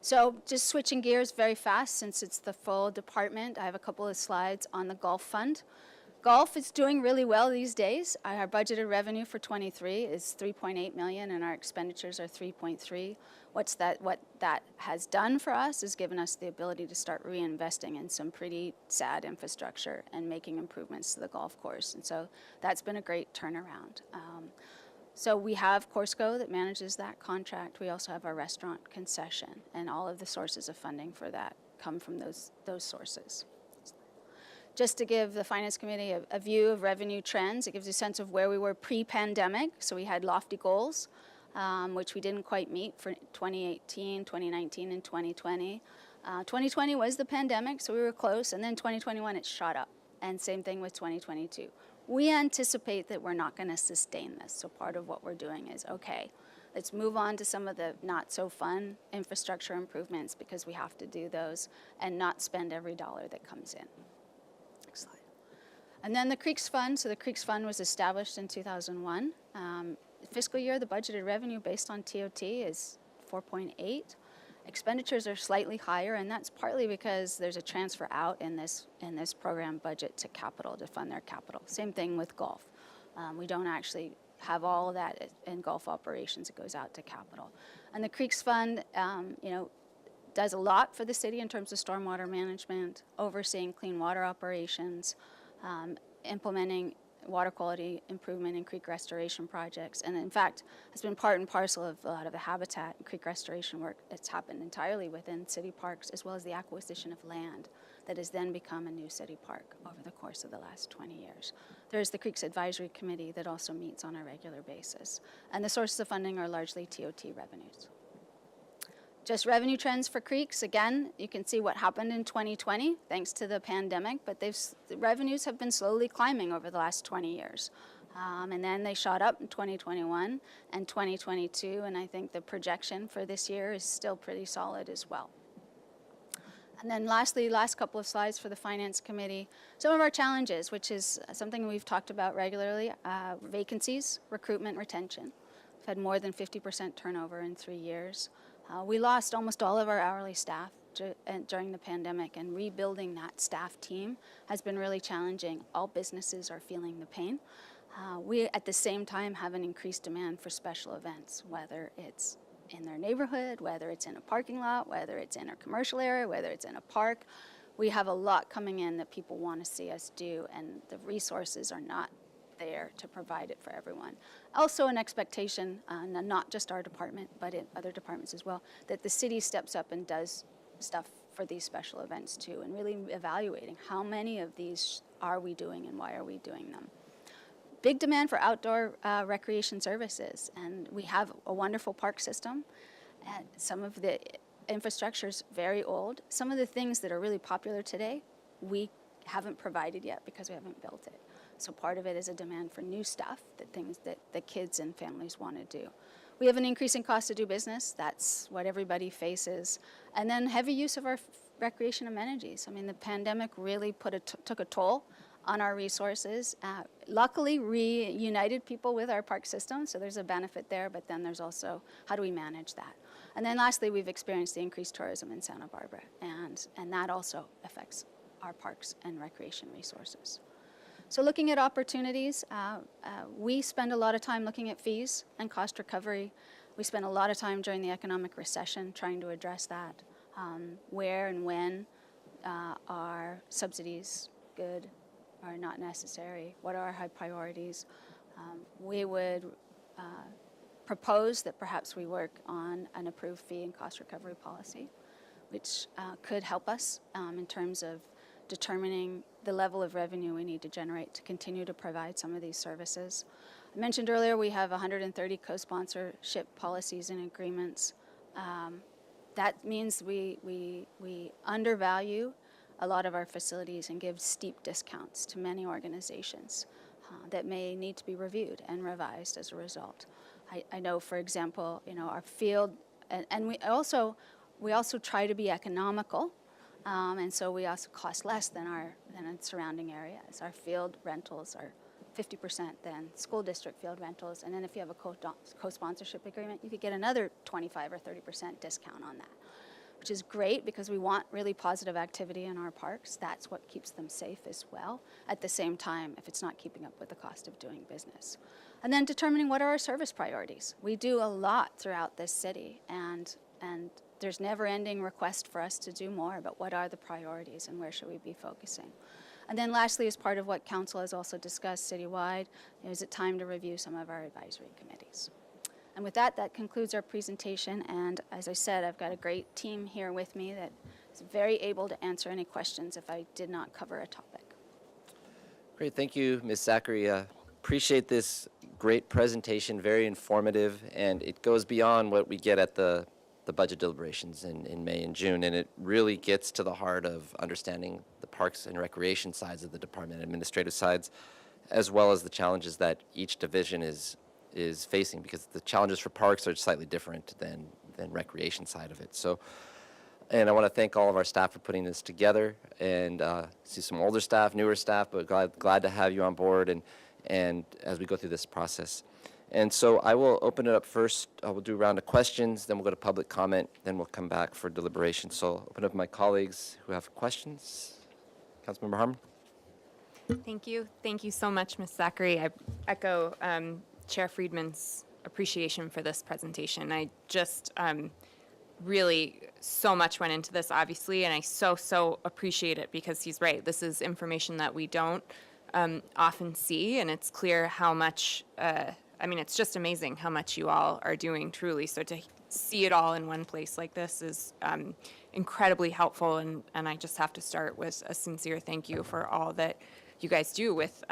So just switching gears very fast, since it's the full department, I have a couple of slides on the Golf Fund. Golf is doing really well these days. Our budgeted revenue for 23 is $3.8 million, and our expenditures are $3.3. What that has done for us is given us the ability to start reinvesting in some pretty sad infrastructure and making improvements to the golf course. And so that's been a great turnaround. So we have Courseco that manages that contract. We also have our restaurant concession, and all of the sources of funding for that come from those sources. Just to give the Finance Committee a view of revenue trends, it gives you a sense of where we were pre-pandemic. So we had lofty goals, which we didn't quite meet for 2018, 2019, and 2020. 2020 was the pandemic, so we were close, and then 2021 it shot up, and same thing with 2022. We anticipate that we're not going to sustain this, so part of what we're doing is, okay, let's move on to some of the not-so-fun infrastructure improvements because we have to do those and not spend every dollar that comes in. Next slide. And then the Creeks Fund. So the Creeks Fund was established in 2001. Fiscal year, the budgeted revenue based on TOT is 4.8. Expenditures are slightly higher, and that's partly because there's a transfer out in this program budget to capital, to fund their capital. Same thing with golf. We don't actually have all of that in golf operations. It goes out to capital. And the Creeks Fund, you know, does a lot for the city in terms of stormwater management, overseeing clean water operations, implementing water quality improvement and creek restoration projects. And in fact, has been part and parcel of a lot of the habitat and creek restoration work that's happened entirely within city parks, as well as the acquisition of land that has then become a new city park over the course of the last 20 years. There's the Creeks Advisory Committee that also meets on a regular basis. And the sources of funding are largely TOT revenues. Just revenue trends for creeks. Again, you can see what happened in 2020 thanks to the pandemic, but the revenues have been slowly climbing over the last 20 years. And then they shot up in 2021 and 2022, and I think the projection for this year is still pretty solid as well. And then lastly, last couple of slides for the Finance Committee. Some of our challenges, which is something we've talked about regularly, vacancies, recruitment, retention. We've had more than 50% turnover in 3 years. We lost almost all of our hourly staff during the pandemic, and rebuilding that staff team has been really challenging. All businesses are feeling the pain. We, at the same time, have an increased demand for special events, whether it's in their neighborhood, whether it's in a parking lot, whether it's in a commercial area, whether it's in a park. We have a lot coming in that people want to see us do, and the resources are not there to provide it for everyone. Also an expectation, not just our department, but in other departments as well, that the city steps up and does stuff for these special events too, and really evaluating how many of these are we doing and why are we doing them. Big demand for outdoor recreation services, and we have a wonderful park system. And some of the infrastructure is very old. Some of the things that are really popular today, we haven't provided yet because we haven't built it. So part of it is a demand for new stuff, things that the kids and families want to do. We have an increasing cost to do business. That's what everybody faces. And then heavy use of our recreation amenities. I mean, the pandemic really took a toll on our resources. Luckily, reunited people with our park system, so there's a benefit there, but then there's also how do we manage that? And then lastly, we've experienced the increased tourism in Santa Barbara, and that also affects our parks and recreation resources. So looking at opportunities, we spend a lot of time looking at fees and cost recovery. We spent a lot of time during the economic recession trying to address that. Where and when are subsidies good or not necessary? What are our high priorities? We would propose that perhaps we work on an approved fee and cost recovery policy, which could help us in terms of determining the level of revenue we need to generate to continue to provide some of these services. I mentioned earlier we have 130 co-sponsorship policies and agreements. That means we undervalue a lot of our facilities and give steep discounts to many organizations that may need to be reviewed and revised as a result. I know, for example, our field, and we also try to be economical. And so we also cost less than surrounding areas. Our field rentals are 50% than school district field rentals. And then if you have a co-sponsorship agreement, you could get another 25 or 30% discount on that, which is great because we want really positive activity in our parks. That's what keeps them safe as well. At the same time, if it's not keeping up with the cost of doing business. And then determining what are our service priorities. We do a lot throughout this city, and there's never-ending request for us to do more, but what are the priorities and where should we be focusing? And then lastly, as part of what Council has also discussed citywide, is it time to review some of our advisory committees? And with that, that concludes our presentation. And as I said, I've got a great team here with me that is very able to answer any questions if I did not cover a topic. Great, thank you, Ms. Zachary. Appreciate this great presentation, very informative, and it goes beyond what we get at the budget deliberations in May and June, and it really gets to the heart of understanding the parks and recreation sides of the department, administrative sides, as well as the challenges that each division is facing, because the challenges for parks are slightly different than recreation side of it. So, and I want to thank all of our staff for putting this together, and see some older staff, newer staff, but glad to have you on board and as we go through this process. And so I will open it up first. We'll do a round of questions, then we'll go to public comment, then we'll come back for deliberation. So I'll open up my colleagues who have questions. Councilmember Harmon. Thank you. Thank you so much, Ms. Zachary. I echo Chair Friedman's appreciation for this presentation. I just really, so much went into this, obviously, and I so appreciate it because he's right. This is information that we don't often see, and it's clear how much, I mean, it's just amazing how much you all are doing, truly. So to see it all in one place like this is incredibly helpful, and I just have to start with a sincere thank you for all that you guys do with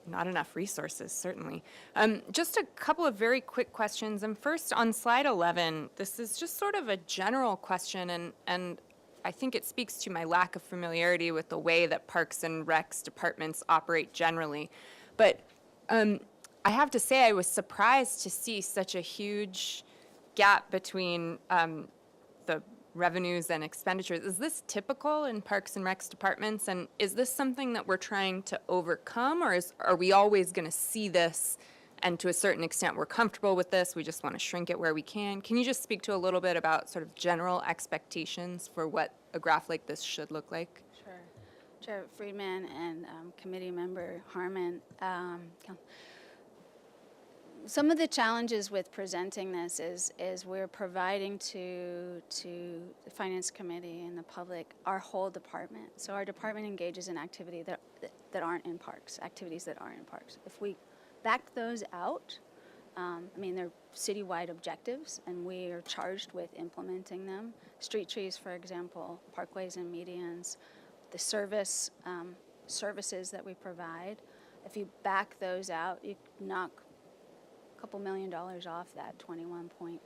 not enough resources, certainly. Just a couple of very quick questions. And first, on slide 11, this is just sort of a general question, and I think it speaks to my lack of familiarity with the way that Parks and Recs departments operate generally. But I have to say I was surprised to see such a huge gap between the revenues and expenditures. Is this typical in Parks and Recs departments? And is this something that we're trying to overcome, or are we always going to see this, and to a certain extent we're comfortable with this, we just want to shrink it where we can? Can you just speak to a little bit about sort of general expectations for what a graph like this should look like? Sure. Chair Friedman and Committee Member Harmon. Some of the challenges with presenting this is we're providing to the Finance Committee and the public our whole department. So our department engages in activity that aren't in parks, activities that aren't in parks. If we back those out, I mean, they're citywide objectives, and we are charged with implementing them. Street trees, for example, parkways and medians, the services that we provide. If you back those out, you knock couple $1 million off that 21.5.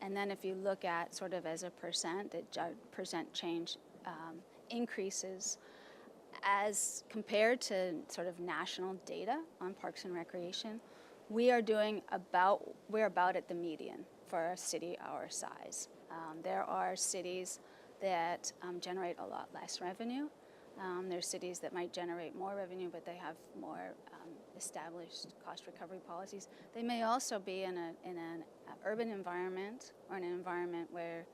And then if you look at sort of as a percent, percent change increases as compared to sort of national data on Parks and Recreation. We're about at the median for a city our size. There are cities that generate a lot less revenue. There's cities that might generate more revenue, but they have more established cost recovery policies. They may also be in an urban environment or in an environment where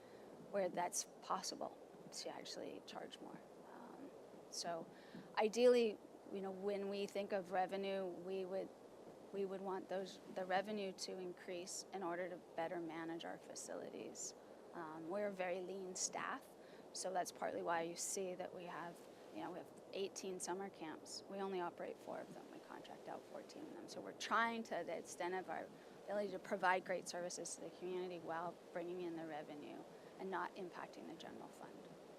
that's possible to actually charge more. So ideally, when we think of revenue, we would want the revenue to increase in order to better manage our facilities. We're a very lean staff, so that's partly why you see that we have 18 summer camps. We only operate 4 of them. We contract out 14 of them. So we're trying to the extent of our ability to provide great services to the community while bringing in the revenue and not impacting the general fund.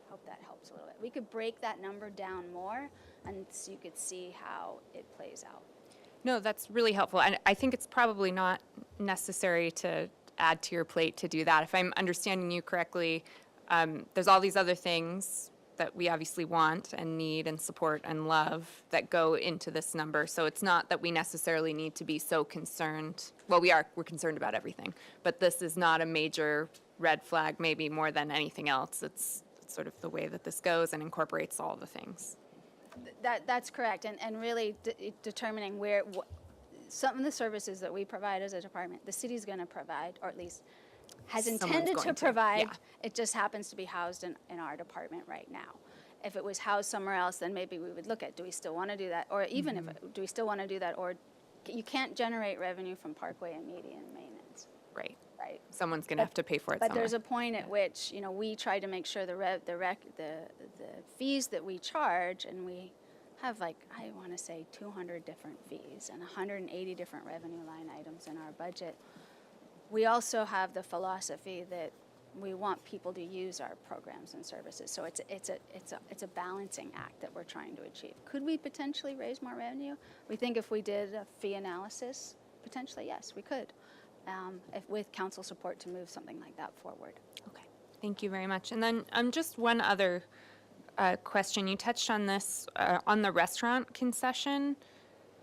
Hope that helps a little bit. We could break that number down more, and so you could see how it plays out. No, that's really helpful. And I think it's probably not necessary to add to your plate to do that. If I'm understanding you correctly, there's all these other things that we obviously want and need and support and love that go into this number. So it's not that we necessarily need to be so concerned. Well, we're concerned about everything, but this is not a major red flag, maybe more than anything else. It's sort of the way that this goes and incorporates all the things. That's correct, and really determining some of the services that we provide as a department, the city's going to provide, or at least has intended to provide. Yeah. It just happens to be housed in our department right now. If it was housed somewhere else, then maybe we would look at, do we still want to do that? Or even do we still want to do that? Or you can't generate revenue from parkway and median maintenance. Right. Right. Someone's going to have to pay for it But somewhere. there's a point at which, we try to make sure the fees that we charge, and we have I want to say 200 different fees and 180 different revenue line items in our budget. We also have the philosophy that we want people to use our programs and services. So it's a balancing act that we're trying to achieve. Could we potentially raise more revenue? We think if we did a fee analysis, potentially yes, we could, with council support to move something like that forward. Okay. Thank you very much. And then just one other question. You touched on this on the restaurant concession.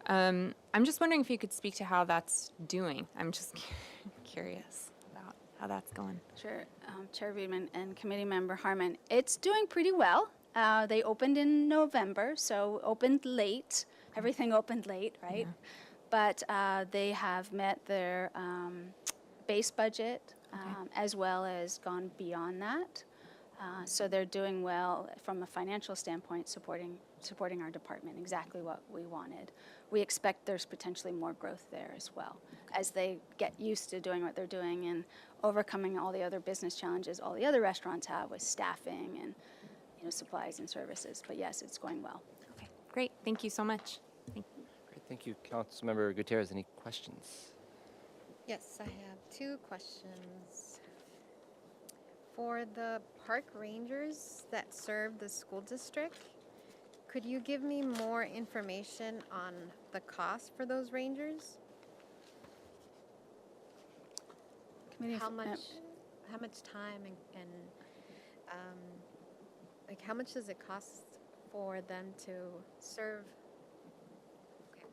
I'm just wondering if you could speak to how that's doing. I'm just curious about how that's going. Sure, Chair Friedman and Committee Member Harmon. It's doing pretty well. They opened in November, so opened late. Everything opened late, right? Yeah. But they have met their base budget as well as gone beyond that. So they're doing well from a financial standpoint, supporting our department, exactly what we wanted. We expect there's potentially more growth there as well, as they get used to doing what they're doing and overcoming all the other business challenges all the other restaurants have with staffing and supplies and services. But yes, it's going well. Okay, Great. Thank you so much. Thank Great, thank you. Councilmember Gutierrez, any questions? Yes, I have two questions. For the park rangers that serve the school district, could you give me more information on the cost for those rangers? Committee How of- much time and like how much does it cost for them to serve? Okay.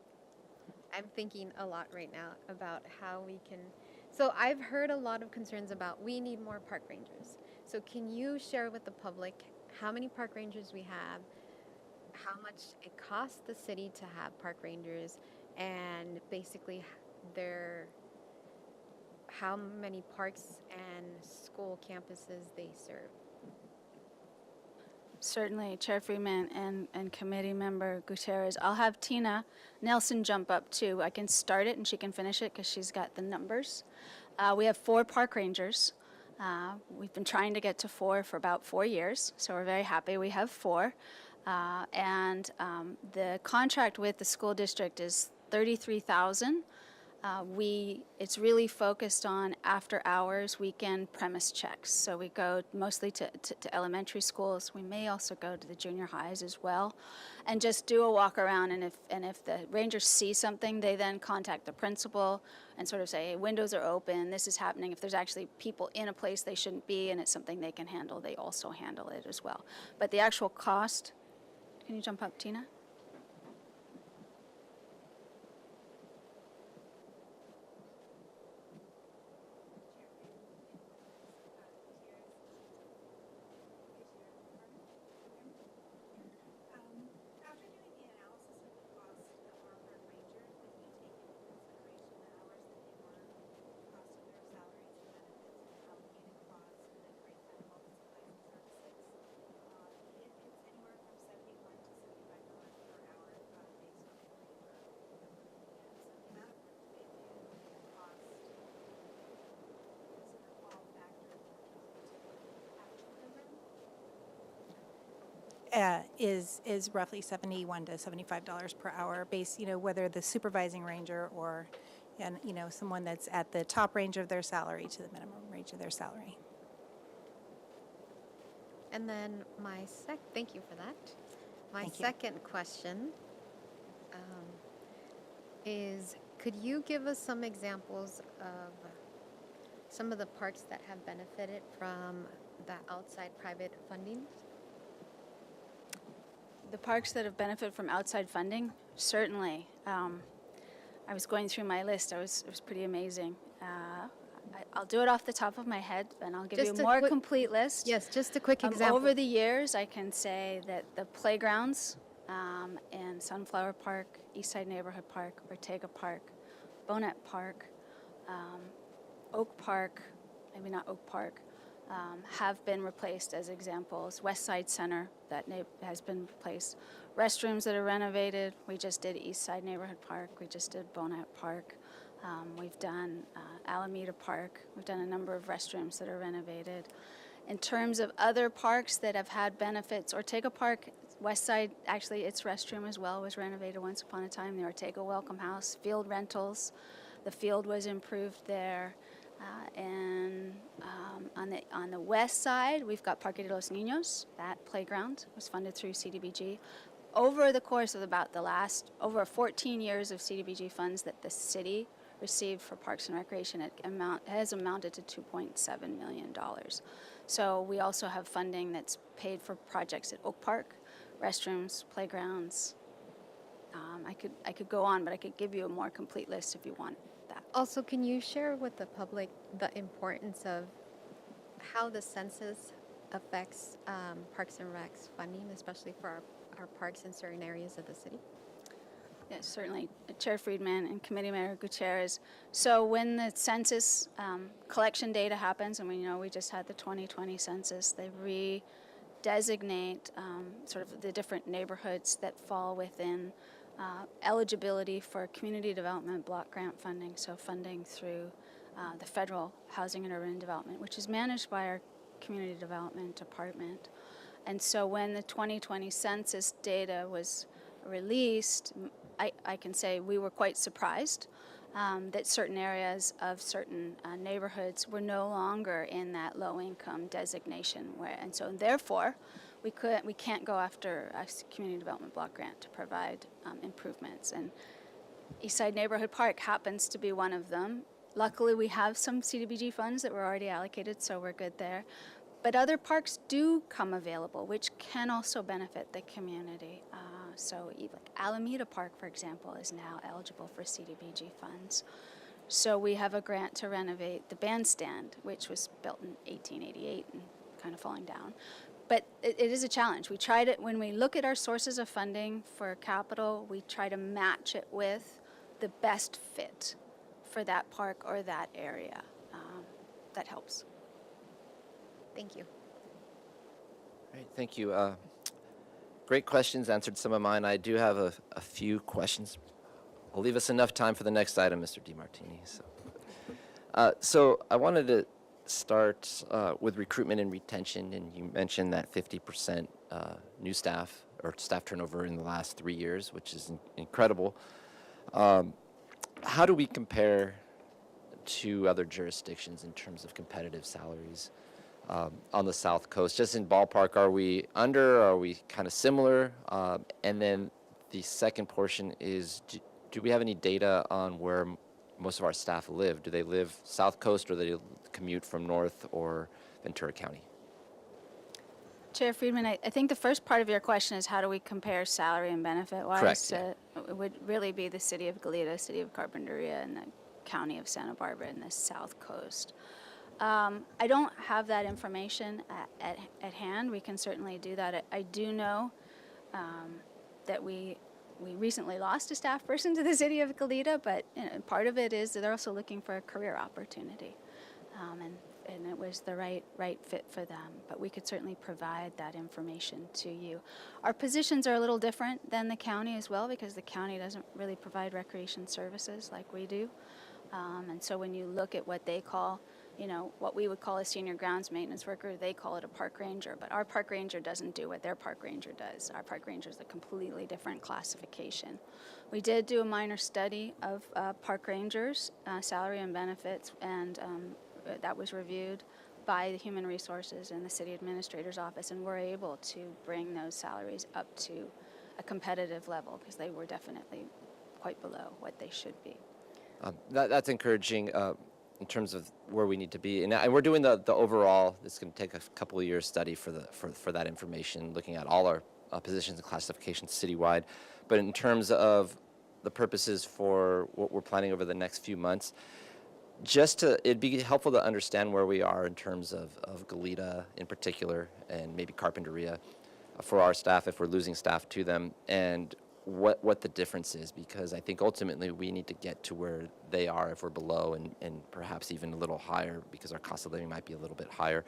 I'm thinking a lot right now about how we can. So I've heard a lot of concerns about we need more park rangers. So can you share with the public how many park rangers we have, how much it costs the city to have park rangers, and basically how many parks and school campuses they serve? Certainly, Chair Freeman and Committee Member Gutierrez. I'll have Tina Nelson jump up too. I can start it and she can finish it because she's got the numbers. We have 4 park rangers. We've been trying to get to 4 for about 4 years, so we're very happy we have 4. The contract with the school district is $33,000. It's really focused on after-hours weekend premise checks. So we go mostly to elementary schools. We may also go to the junior highs as well, and just do a walk around. And if the rangers see something, they then contact the principal and sort of say, hey, windows are open, this is happening. If there's actually people in a place they shouldn't be and it's something they can handle, they also handle it as well. But the actual cost, can you jump up, Tina? After doing the analysis of the cost of our park ranger, when we take into consideration the hours that they work, the cost of their salaries and benefits, and allocated costs, and then breakdown of all the supplies and services, it's anywhere from $71 to $75 per hour, based on the labor that we're looking at. So the amount of work that they do and the cost, those are all factors into actual number. Is roughly $71 to $75 per hour, based, whether the supervising ranger or, and someone that's at the top range of their salary to the minimum range of their salary. And then thank you for that. My Thank you. second question is, could you give us some examples of some of the parks that have benefited from the outside private funding? The parks that have benefited from outside funding, certainly. I was going through my list. It was pretty amazing. I'll do it off the top of my head, and I'll give Just you a a more quick- complete list. Yes, just a quick example. Over the years, I can say that the playgrounds in Sunflower Park, Eastside Neighborhood Park, Ortega Park, Bonet Park, Oak Park, maybe not Oak Park, have been replaced as examples. West Side Center, that has been replaced. Restrooms that are renovated. We just did East Side Neighborhood Park. We just did Bonet Park. We've done Alameda Park. We've done a number of restrooms that are renovated. In terms of other parks that have had benefits, Ortega Park, West Side, actually its restroom as well was renovated once upon a time. The Ortega Welcome House, field rentals. The field was improved there. And on the west side, we've got Parque de los Niños. That playground was funded through CDBG. Over the course of over 14 years of CDBG funds that the city received for Parks and Recreation, it has amounted to $2.7 million. So we also have funding that's paid for projects at Oak Park, restrooms, playgrounds. I could go on, but I could give you a more complete list if you want that. Also, can you share with the public the importance of how the census affects Parks and Rec's funding, especially for our parks in certain areas of the city? Yes, certainly. Chair Friedman and Committee Member Gutierrez. So when the census collection data happens, and we just had the 2020 census, they redesignate sort of the different neighborhoods that fall within eligibility for community development block grant funding, so funding through the Federal Housing and Urban Development, which is managed by our Community Development Department. And so when the 2020 census data was released, I can say we were quite surprised that certain areas of certain neighborhoods were no longer in that low-income designation. And so therefore, we can't go after a community development block grant to provide improvements. And Eastside Neighborhood Park happens to be one of them. Luckily, we have some CDBG funds that were already allocated, so we're good there. But other parks do come available, which can also benefit the community. So like Alameda Park, for example, is now eligible for CDBG funds. So we have a grant to renovate the bandstand, which was built in 1888 and kind of falling down. But it is a challenge. We tried it when we look at our sources of funding for capital, we try to match it with the best fit for that park or that area. That helps. Thank you. Great, thank you. Great questions, answered some of mine. I do have a few questions. I'll leave us enough time for the next item, Mr. DiMartini. So I wanted to start with recruitment and retention, and you mentioned that 50% new staff or staff turnover in the last 3 years, which is incredible. How do we compare to other jurisdictions in terms of competitive salaries on the South Coast? Just in ballpark, are we under, are we kind of similar? And then the second portion is, do we have any data on where most of our staff live? Do they live South Coast, or do they commute from North or Ventura County? Chair Friedman, I think the first part of your question is how do we compare salary and benefit-wise? Correct, yeah. It would really be the city of Goleta, city of Carpinteria, and the county of Santa Barbara and the South Coast. I don't have that information at hand. We can certainly do that. I do know that we recently lost a staff person to the city of Goleta, but part of it is that they're also looking for a career opportunity. And it was the right fit for them. But we could certainly provide that information to you. Our positions are a little different than the county as well, because the county doesn't really provide recreation services like we do. And so when you look at what they call, what we would call a senior grounds maintenance worker, they call it a park ranger. But our park ranger doesn't do what their park ranger does. Our park ranger is a completely different classification. We did do a minor study of park rangers, salary and benefits, and that was reviewed by the Human Resources and the City Administrator's Office, and we're able to bring those salaries up to a competitive level, because they were definitely quite below what they should be. That's encouraging in terms of where we need to be. And we're doing the overall, it's going to take a couple of years study for that information, looking at all our positions and classifications citywide. But in terms of the purposes for what we're planning over the next few months, it'd be helpful to understand where we are in terms of Goleta in particular, and maybe Carpinteria for our staff, if we're losing staff to them, and what the difference is, because I think ultimately we need to get to where they are if we're below, and perhaps even a little higher, because our cost of living might be a little bit higher.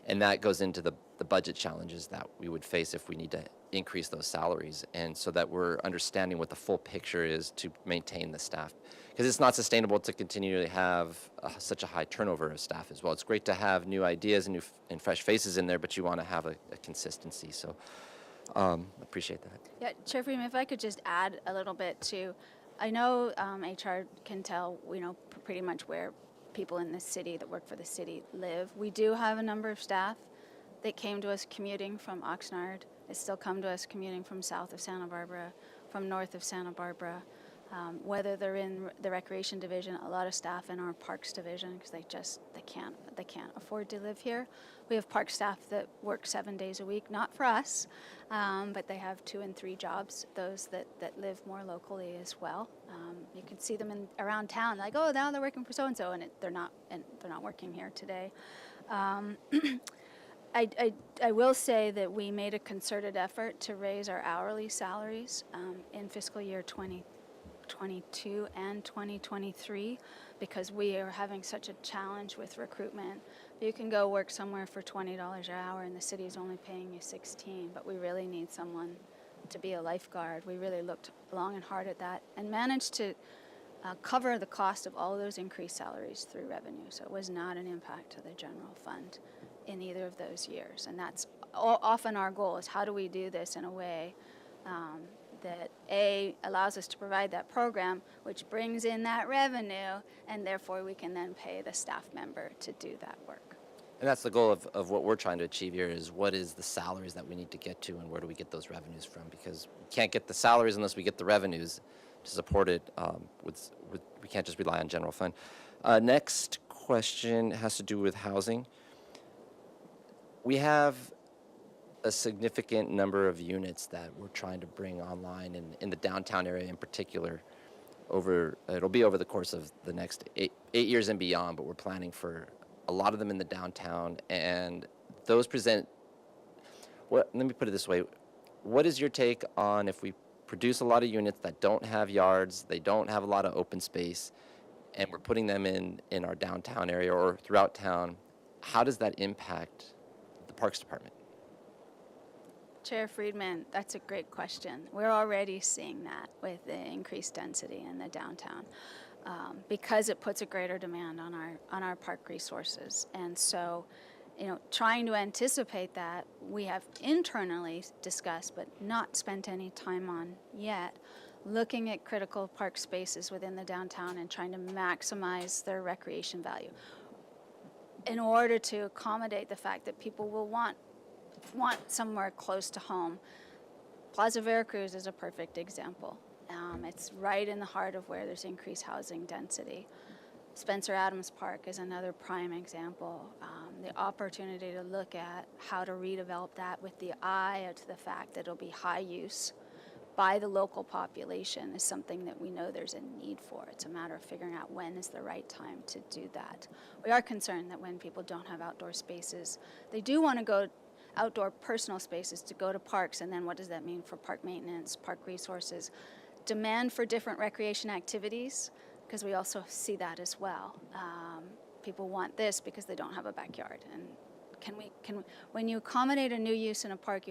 And that goes into the budget challenges that we would face if we need to increase those salaries, and so that we're understanding what the full picture is to maintain the staff. Because it's not sustainable to continue to have such a high turnover of staff as well. It's great to have new ideas and fresh faces in there, but you want to have a consistency. So appreciate that. Yeah, Chair Freeman, if I could just add a little bit too. I know HR can tell, pretty much where people in the city that work for the city live. We do have a number of staff that came to us commuting from Oxnard. They still come to us commuting from south of Santa Barbara, from north of Santa Barbara. Whether they're in the recreation division, a lot of staff in our parks division, because they can't afford to live here. We have park staff that work 7 days a week, not for us, but they have 2 and 3 jobs. Those that live more locally as well. You can see them around town, like, oh, now they're working for so and so, and they're not working here today. I will say that we made a concerted effort to raise our hourly salaries in fiscal year 2022 and 2023, because we are having such a challenge with recruitment. You can go work somewhere for $20 an hour and the city is only paying you $16, but we really need someone to be a lifeguard. We really looked long and hard at that and managed to cover the cost of all of those increased salaries through revenue. So it was not an impact to the general fund in either of those years. And that's often our goal, is how do we do this in a way that A, allows us to provide that program, which brings in that revenue, and therefore we can then pay the staff member to do that work. And that's the goal of what we're trying to achieve here is what is the salaries that we need to get to and where do we get those revenues from? Because we can't get the salaries unless we get the revenues to support it. We can't just rely on general fund. Next question has to do with housing. We have a significant number of units that we're trying to bring online in the downtown area in particular. It'll be over the course of the next eight years and beyond, but we're planning for a lot of them in the downtown, and those present. Let me put it this way: what is your take on if we produce a lot of units that don't have yards, they don't have a lot of open space, and we're putting them in our downtown area or throughout town? How does that impact the Parks Department? Chair Friedman, that's a great question. We're already seeing that with the increased density in the downtown because it puts a greater demand on our park resources. And so, trying to anticipate that, we have internally discussed, but not spent any time on yet, looking at critical park spaces within the downtown and trying to maximize their recreation value in order to accommodate the fact that people will want somewhere close to home. Plaza Veracruz is a perfect example. It's right in the heart of where there's increased housing density. Spencer Adams Park is another prime example. The opportunity to look at how to redevelop that with the eye to the fact that it'll be high use by the local population is something that we know there's a need for. It's a matter of figuring out when is the right time to do that. We are concerned that when people don't have outdoor spaces, they do want to go outdoor personal spaces to go to parks, and then what does that mean for park maintenance, park resources, demand for different recreation activities, because we also see that as well. People want this because they don't have a backyard, and when you accommodate a new use in a park,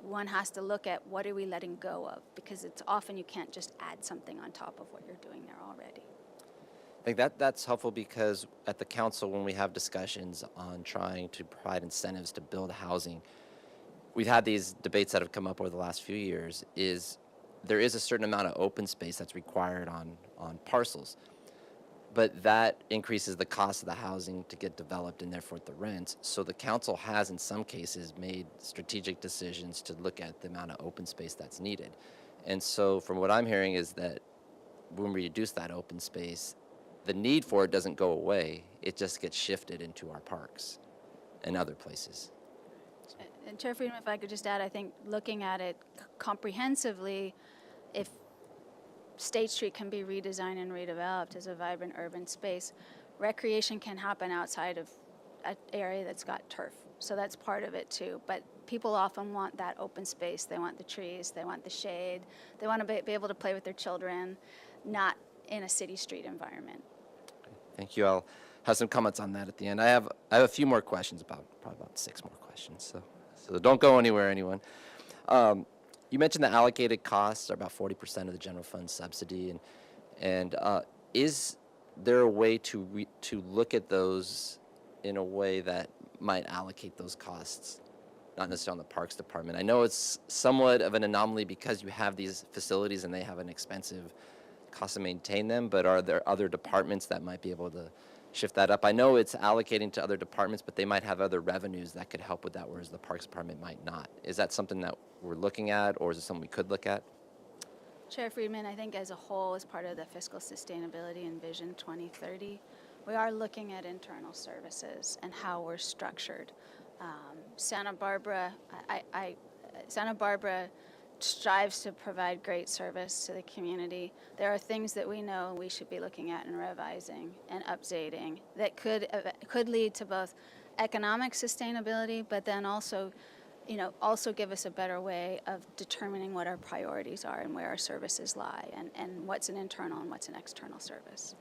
one has to look at what are we letting go of, because it's often you can't just add something on top of what you're doing there already. I think that's helpful because at the council, when we have discussions on trying to provide incentives to build housing, we've had these debates that have come up over the last few years. There is a certain amount of open space that's required on parcels, but that increases the cost of the housing to get developed and therefore the rents. So the council has, in some cases, made strategic decisions to look at the amount of open space that's needed. And so from what I'm hearing is that when we reduce that open space, the need for it doesn't go away. It just gets shifted into our parks and other places. And Chair Friedman, if I could just add, I think looking at it comprehensively, if State Street can be redesigned and redeveloped as a vibrant urban space, recreation can happen outside of an area that's got turf. So that's part of it too. But people often want that open space. They want the trees, they want the shade, they want to be able to play with their children, not in a city street environment. Thank you. I'll have some comments on that at the end. I have a few more questions, probably about 6 more questions. So don't go anywhere, anyone. You mentioned the allocated costs are about 40% of the general fund subsidy, and is there a way to look at those in a way that might allocate those costs, not necessarily on the Parks Department? I know it's somewhat of an anomaly because you have these facilities and they have an expensive cost to maintain them, but are there other departments that might be able to shift that up? I know it's allocating to other departments, but they might have other revenues that could help with that, whereas the Parks Department might not. Is that something that we're looking at, or is it something we could look at? Chair Friedman, I think as a whole, as part of the fiscal sustainability and Vision 2030, we are looking at internal services and how we're structured. Santa Barbara strives to provide great service to the community. There are things that we know we should be looking at and revising and updating that could lead to both economic sustainability, but then also give us a better way of determining what our priorities are and where our services lie, and what's an internal and what's an external service.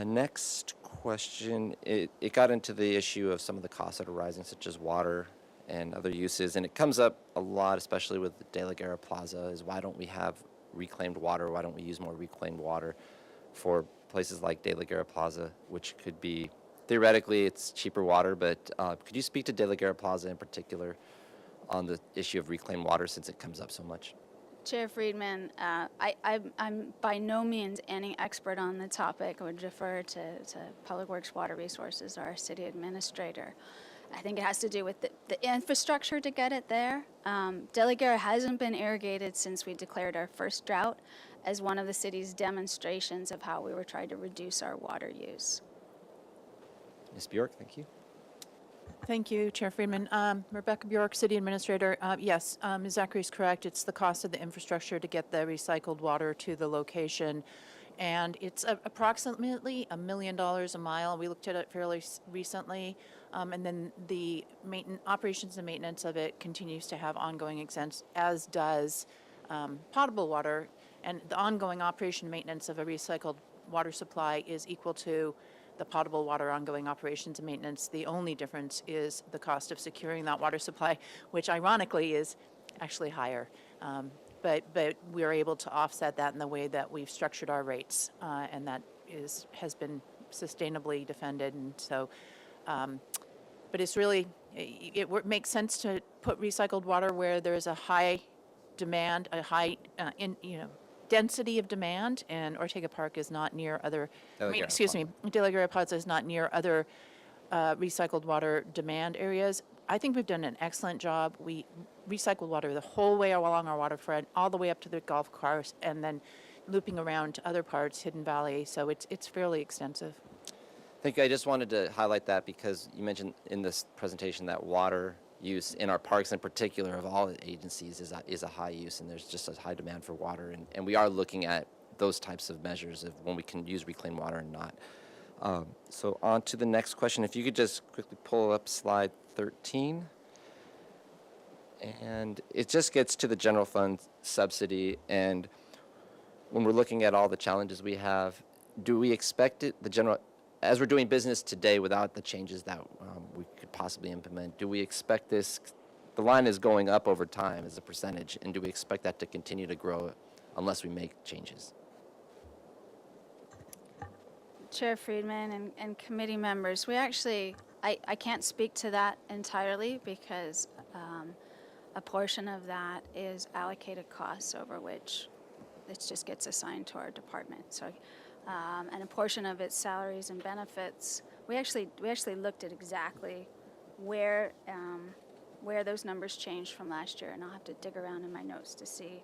Next question, it got into the issue of some of the costs that are rising, such as water and other uses, and it comes up a lot, especially with the De La Guerra Plaza, is why don't we have reclaimed water? Why don't we use more reclaimed water for places like De La Guerra Plaza, which could be, theoretically, it's cheaper water, but could you speak to De La Guerra Plaza in particular on the issue of reclaimed water since it comes up so much? Chair Friedman, I'm by no means any expert on the topic. I would defer to Public Works Water Resources, our city administrator. I think it has to do with the infrastructure to get it there. De La Guerra hasn't been irrigated since we declared our first drought as one of the city's demonstrations of how we were trying to reduce our water use. Ms. Bjork, thank you. Thank you, Chair Friedman. Rebecca Bjork, City Administrator. Yes, Ms. Zachary is correct. It's the cost of the infrastructure to get the recycled water to the location. And it's approximately $1 million a mile. We looked at it fairly recently. And then the operations and maintenance of it continues to have ongoing expense, as does potable water. And the ongoing operation and maintenance of a recycled water supply is equal to the potable water ongoing operations and maintenance. The only difference is the cost of securing that water supply, which ironically is actually higher. But we are able to offset that in the way that we've structured our rates, and that has been sustainably defended. And so, but it's really, it makes sense to put recycled water where there's a high demand, a high, density of demand, and Ortega Park is not near other, De La Guerra Plaza is not near other recycled water demand areas. I think we've done an excellent job. We recycled water the whole way along our waterfront, all the way up to the golf course, and then looping around to other parts, Hidden Valley, so it's fairly extensive. Thank you. I just wanted to highlight that because you mentioned in this presentation that water use in our parks in particular of all agencies is a high use, and there's just a high demand for water, and we are looking at those types of measures of when we can use reclaimed water and not. So on to the next question. If you could just quickly pull up slide 13. And it just gets to the general fund subsidy, and when we're looking at all the challenges we have, do we expect it, as we're doing business today without the changes that we could possibly implement, do we expect this, the line is going up over time as a percentage, and do we expect that to continue to grow unless we make changes? Chair Friedman and committee members, we actually, I can't speak to that entirely because a portion of that is allocated costs over which it just gets assigned to our department. So, and a portion of it's salaries and benefits. We actually looked at exactly where those numbers changed from last year, and I'll have to dig around in my notes to see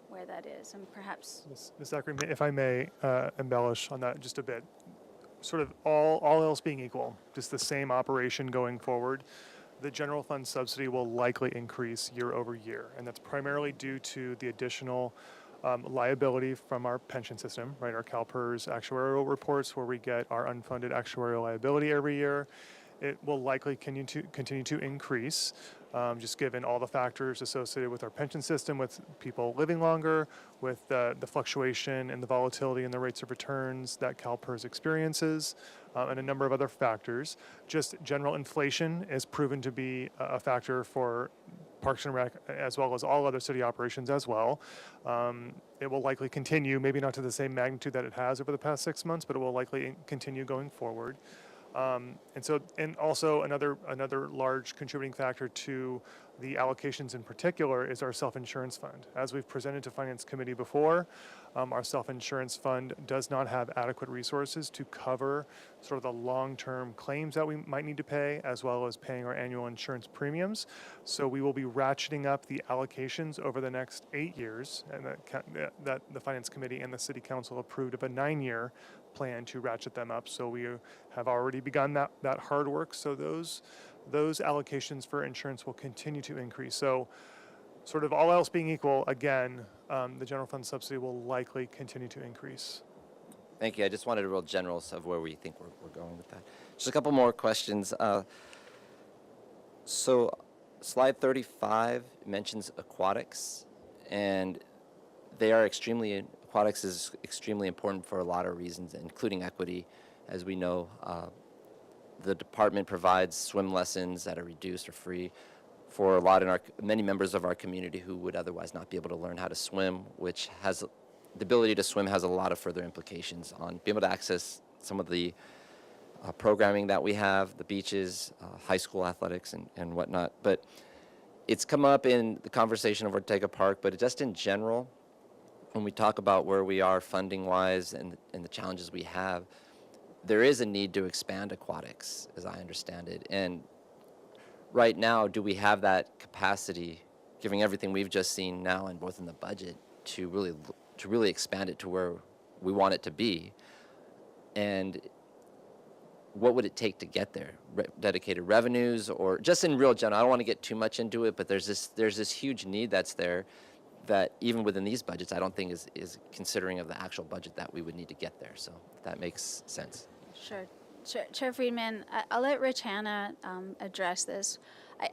where that is, and perhaps. Ms. Zachary, if I may embellish on that just a bit, sort of all else being equal, just the same operation going forward, the general fund subsidy will likely increase year over year, and that's primarily due to the additional liability from our pension system, right? Our CalPERS actuarial reports, where we get our unfunded actuarial liability every year. It will likely continue to increase, just given all the factors associated with our pension system, with people living longer, with the fluctuation and the volatility in the rates of returns that CalPERS experiences, and a number of other factors. Just general inflation is proven to be a factor for Parks and Rec, as well as all other city operations as well. It will likely continue, maybe not to the same magnitude that it has over the past 6 months, but it will likely continue going forward. And also another large contributing factor to the allocations in particular is our self-insurance fund. As we've presented to Finance Committee before, our self-insurance fund does not have adequate resources to cover sort of the long-term claims that we might need to pay, as well as paying our annual insurance premiums. So we will be ratcheting up the allocations over the next 8 years, and that the Finance Committee and the City Council approved of a 9-year plan to ratchet them up. So we have already begun that hard work. So those allocations for insurance will continue to increase. So sort of all else being equal, again, the general fund subsidy will likely continue to increase. Thank you. I just wanted a real generals of where we think we're going with that. Just a couple more questions. So slide 35 mentions aquatics, and aquatics is extremely important for a lot of reasons, including equity. As we know, the department provides swim lessons that are reduced or free for many members of our community who would otherwise not be able to learn how to swim, which has the ability to swim has a lot of further implications on being able to access some of the programming that we have, the beaches, high school athletics and whatnot. But it's come up in the conversation of Ortega Park, but just in general, when we talk about where we are funding-wise and the challenges we have, there is a need to expand aquatics, as I understand it. And right now, do we have that capacity, given everything we've just seen now and both in the budget, to really expand it to where we want it to be? And what would it take to get there? Dedicated revenues, or just in real general? I don't want to get too much into it, but there's this huge need that's there that even within these budgets, I don't think is considering of the actual budget that we would need to get there. So if that makes sense. Sure. Chair Friedman, I'll let Rich Hanna address this.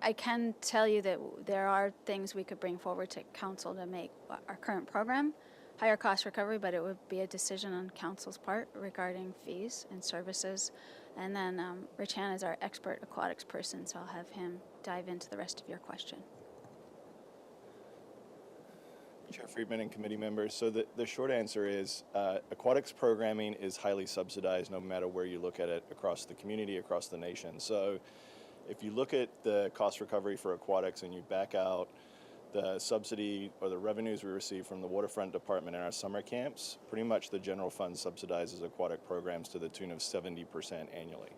I can tell you that there are things we could bring forward to council to make our current program higher cost recovery, but it would be a decision on council's part regarding fees and services. And then Rich Hanna is our expert aquatics person, so I'll have him dive into the rest of your question. Chair Friedman and committee members, so the short answer is aquatics programming is highly subsidized no matter where you look at it across the community, across the nation. So if you look at the cost recovery for aquatics and you back out the subsidy or the revenues we receive from the waterfront department in our summer camps, pretty much the general fund subsidizes aquatic programs to the tune of 70% annually.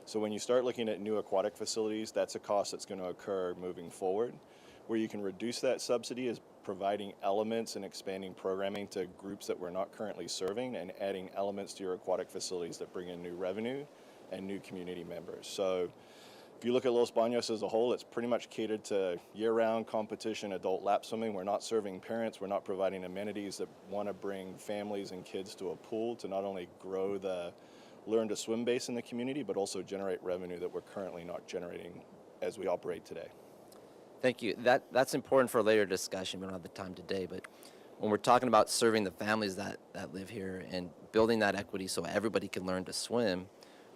So when you start looking at new aquatic facilities, that's a cost that's going to occur moving forward. Where you can reduce that subsidy is providing elements and expanding programming to groups that we're not currently serving and adding elements to your aquatic facilities that bring in new revenue and new community members. So if you look at Los Baños as a whole, it's pretty much catered to year-round competition adult lap swimming. We're not serving parents. We're not providing amenities that want to bring families and kids to a pool to not only grow the learn to swim base in the community, but also generate revenue that we're currently not generating as we operate today. Thank you. That's important for a later discussion. We don't have the time today, but when we're talking about serving the families that live here and building that equity so everybody can learn to swim,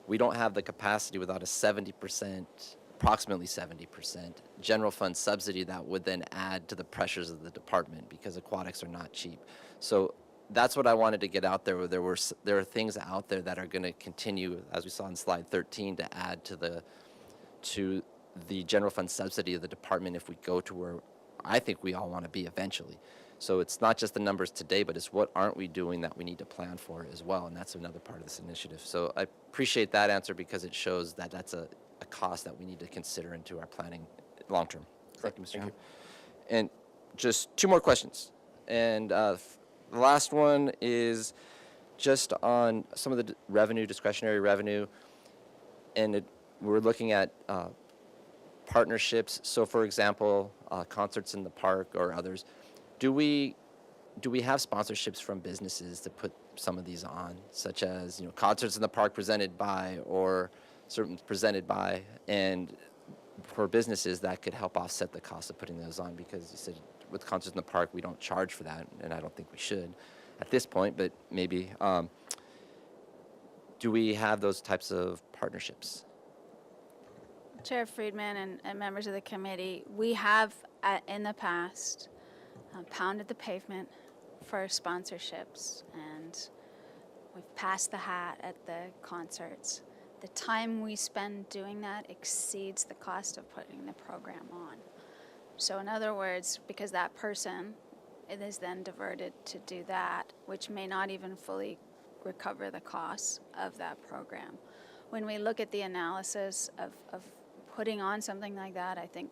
we don't have the capacity without a 70%, approximately 70% general fund subsidy that would then add to the pressures of the department because aquatics are not cheap. So that's what I wanted to get out there. Where there are things out there that are going to continue, as we saw in slide 13, to add to the general fund subsidy of the department if we go to where I think we all want to be eventually. So it's not just the numbers today, but it's what aren't we doing that we need to plan for as well, and that's another part of this initiative. So I appreciate that answer because it shows that that's a cost that we need to consider into our planning long term. Thank you, Mr. Young. And just two more questions. And the last one is just on some of the revenue, discretionary revenue, and we're looking at partnerships. So, for example, concerts in the park or others. Do we have sponsorships from businesses to put some of these on, such as concerts in the park presented by or certain presented by, and for businesses that could help offset the cost of putting those on? Because you said with concerts in the park we don't charge for that, and I don't think we should at this point, but maybe. Do we have those types of partnerships? Chair Friedman and members of the committee, we have in the past pounded the pavement for sponsorships, and we've passed the hat at the concerts. The time we spend doing that exceeds the cost of putting the program on. So in other words, because that person, it is then diverted to do that, which may not even fully recover the costs of that program. When we look at the analysis of putting on something like that, I think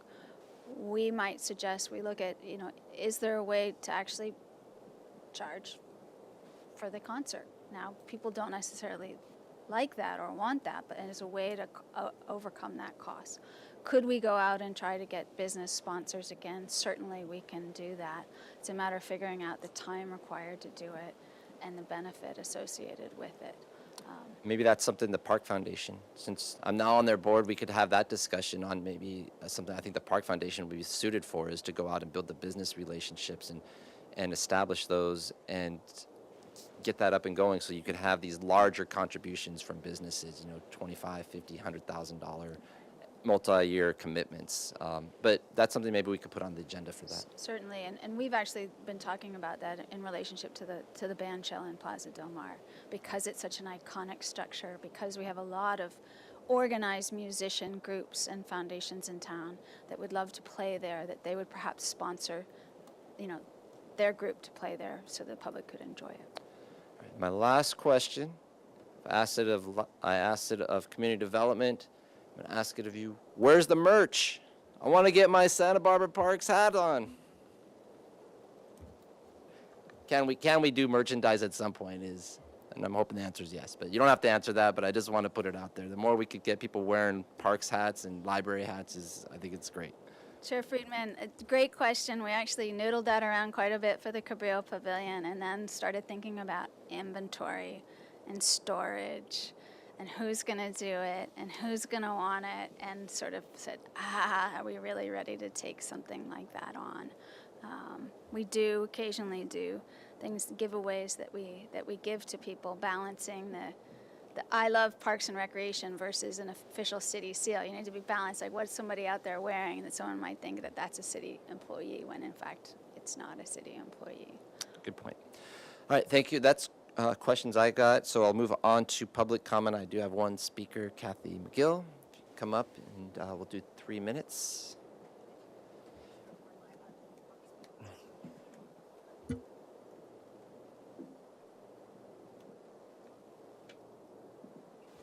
we might suggest we look at, is there a way to actually charge for the concert? Now, people don't necessarily like that or want that, but it's a way to overcome that cost. Could we go out and try to get business sponsors again? Certainly we can do that. It's a matter of figuring out the time required to do it and the benefit associated with it. Maybe that's something the Park Foundation, since I'm now on their board, we could have that discussion on maybe something I think the Park Foundation would be suited for, is to go out and build the business relationships and establish those and get that up and going so you could have these larger contributions from businesses, $25,000, $50,000, $100,000 multi-year commitments. But that's something maybe we could put on the agenda for that. Certainly, and we've actually been talking about that in relationship to the band shell in Plaza Del Mar, because it's such an iconic structure, because we have a lot of organized musician groups and foundations in town that would love to play there, that they would perhaps sponsor, their group to play there so the public could enjoy it. My last question, I asked it of community development. I'm gonna ask it of you. Where's the merch? I want to get my Santa Barbara Parks hat on. Can we do merchandise at some point? And I'm hoping the answer is yes. But you don't have to answer that. But I just want to put it out there. The more we could get people wearing Parks hats and library hats I think it's great. Chair Friedman, a great question. We actually noodled that around quite a bit for the Cabrillo Pavilion and then started thinking about inventory and storage and who's going to do it and who's going to want it, and sort of said, are we really ready to take something like that on? We do occasionally do things, giveaways that we give to people, balancing the I love Parks and Recreation versus an official city seal. You need to be balanced, like what's somebody out there wearing that someone might think that that's a city employee when in fact it's not a city employee. Good point. All right, thank you. That's questions I got. So I'll move on to public comment. I do have one speaker, Kathy McGill. If you come up, and we'll do 3 minutes.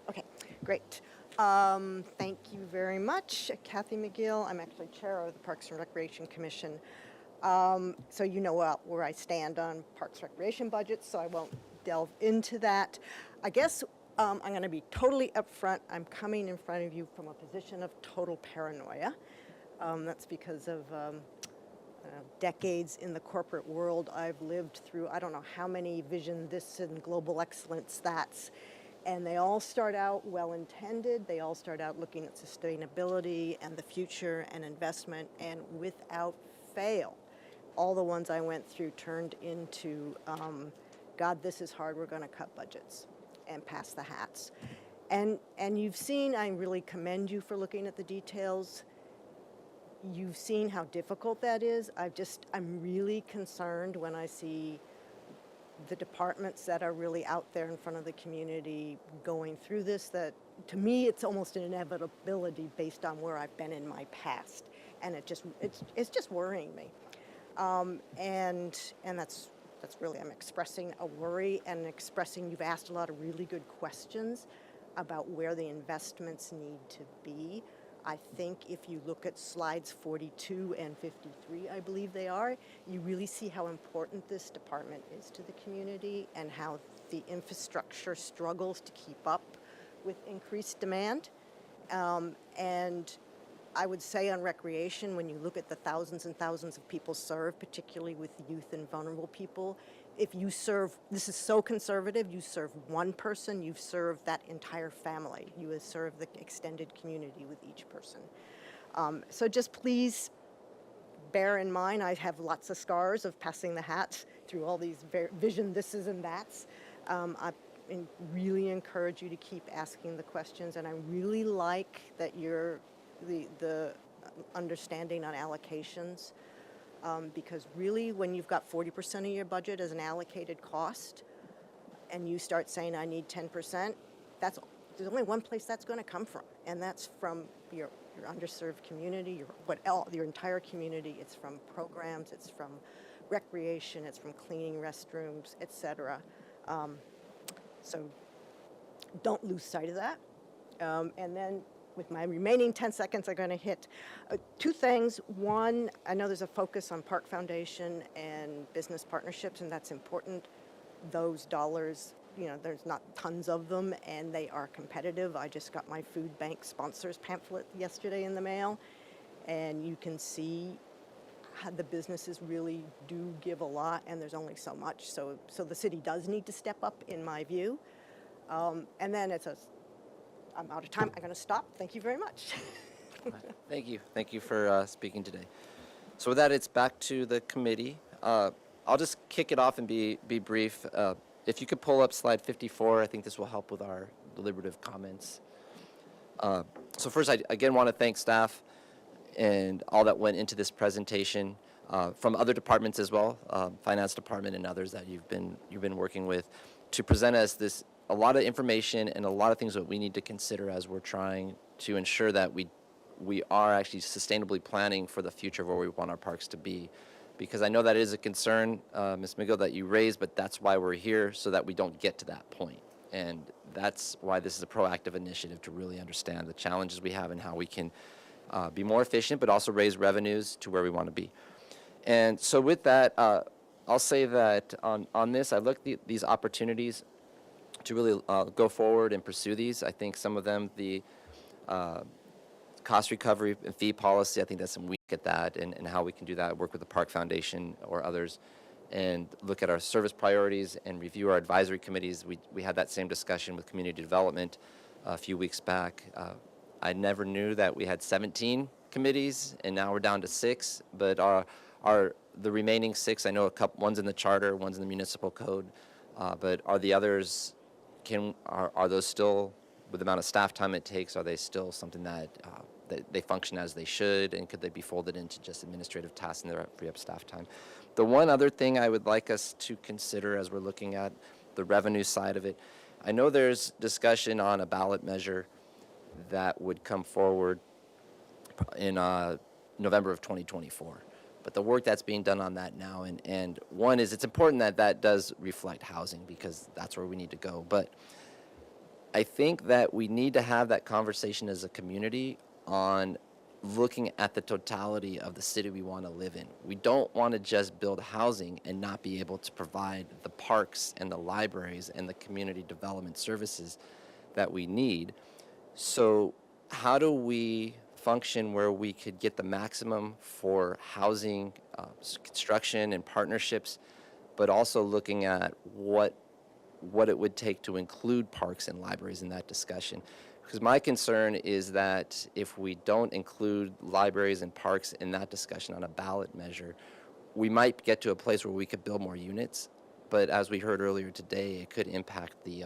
Okay, great. Thank you very much. Kathy McGill. I'm actually chair of the Parks and Recreation Commission. So you know where I stand on Parks Recreation budgets, so I won't delve into that. I guess I'm going to be totally upfront. I'm coming in front of you from a position of total paranoia. That's because of decades in the corporate world. I've lived through I don't know how many vision this and global excellence that's. And they all start out well-intended. They all start out looking at sustainability and the future and investment, and without fail, all the ones I went through turned into, God, this is hard, we're going to cut budgets and pass the hats. And you've seen, I really commend you for looking at the details. You've seen how difficult that is. I'm really concerned when I see the departments that are really out there in front of the community going through this, that to me it's almost an inevitability based on where I've been in my past, and it's just worrying me, and that's really, I'm expressing a worry and expressing, you've asked a lot of really good questions about where the investments need to be. I think if you look at slides 42 and 53, I believe they are, you really see how important this department is to the community and how the infrastructure struggles to keep up with increased demand. And I would say on recreation, when you look at the thousands and thousands of people served, particularly with youth and vulnerable people, if you serve, this is so conservative, you serve one person, you've served that entire family. You have served the extended community with each person. So just please bear in mind, I have lots of scars of passing the hats through all these vision thises and that's. I really encourage you to keep asking the questions, and I really like that you're the understanding on allocations. Because really, when you've got 40% of your budget as an allocated cost, and you start saying, I need 10%, there's only one place that's going to come from, and that's from your underserved community, your entire community. It's from programs, it's from recreation, it's from cleaning restrooms, etc. So don't lose sight of that. And then with my remaining 10 seconds, I'm going to hit two things. One, I know there's a focus on Park Foundation and business partnerships, and that's important. Those dollars, there's not tons of them, and they are competitive. I just got my food bank sponsors pamphlet yesterday in the mail, and you can see how the businesses really do give a lot, and there's only so much. So the city does need to step up, in my view. And then I'm out of time. I'm going to stop. Thank you very much. Thank you. Thank you for speaking today. So with that, it's back to the committee. I'll just kick it off and be brief. If you could pull up slide 54, I think this will help with our deliberative comments. So first, I again want to thank staff and all that went into this presentation from other departments as well, finance department and others that you've been working with to present us this a lot of information and a lot of things that we need to consider as we're trying to ensure that we are actually sustainably planning for the future of where we want our parks to be. Because I know that is a concern, Ms. McGill, that you raised, but that's why we're here, so that we don't get to that point. And that's why this is a proactive initiative, to really understand the challenges we have and how we can be more efficient, but also raise revenues to where we want to be. And so with that, I'll say that on this, I look at these opportunities to really go forward and pursue these. I think some of them, the cost recovery and fee policy, I think that's some weak at that, and how we can do that, work with the Park Foundation or others, and look at our service priorities and review our advisory committees. We had that same discussion with community development a few weeks back. I never knew that we had 17 committees, and now we're down to 6, but the remaining 6, I know a couple, one's in the charter, one's in the municipal code, but are the others, are those still, with the amount of staff time it takes, are they still something that they function as they should, and could they be folded into just administrative tasks and free up staff time? The one other thing I would like us to consider as we're looking at the revenue side of it, I know there's discussion on a ballot measure that would come forward in November of 2024. But the work that's being done on that now, and one is, it's important that that does reflect housing, because that's where we need to go. But I think that we need to have that conversation as a community on looking at the totality of the city we want to live in. We don't want to just build housing and not be able to provide the parks and the libraries and the community development services that we need. So how do we function where we could get the maximum for housing, construction, and partnerships, but also looking at what it would take to include parks and libraries in that discussion? Because my concern is that if we don't include libraries and parks in that discussion on a ballot measure, we might get to a place where we could build more units, but as we heard earlier today, it could impact the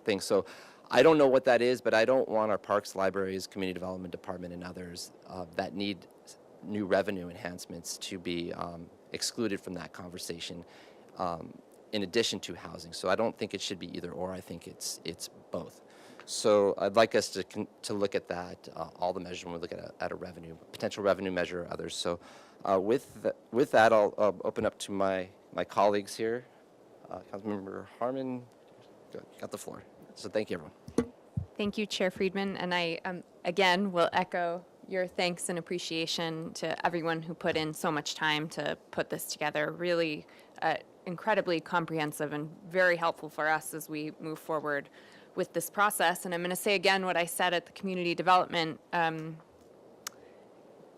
thing. So I don't know what that is, but I don't want our parks, libraries, community development department, and others that need new revenue enhancements to be excluded from that conversation, in addition to housing. So I don't think it should be either or. I think it's both. So I'd like us to look at that, all the measures when we look at a revenue, potential revenue measure or others. So with that, I'll open up to my colleagues here. Councilmember Harmon, got the floor. So thank you, everyone. Thank you, Chair Friedman. And I, again, will echo your thanks and appreciation to everyone who put in so much time to put this together. Really incredibly comprehensive and very helpful for us as we move forward with this process. And I'm going to say again what I said at the community development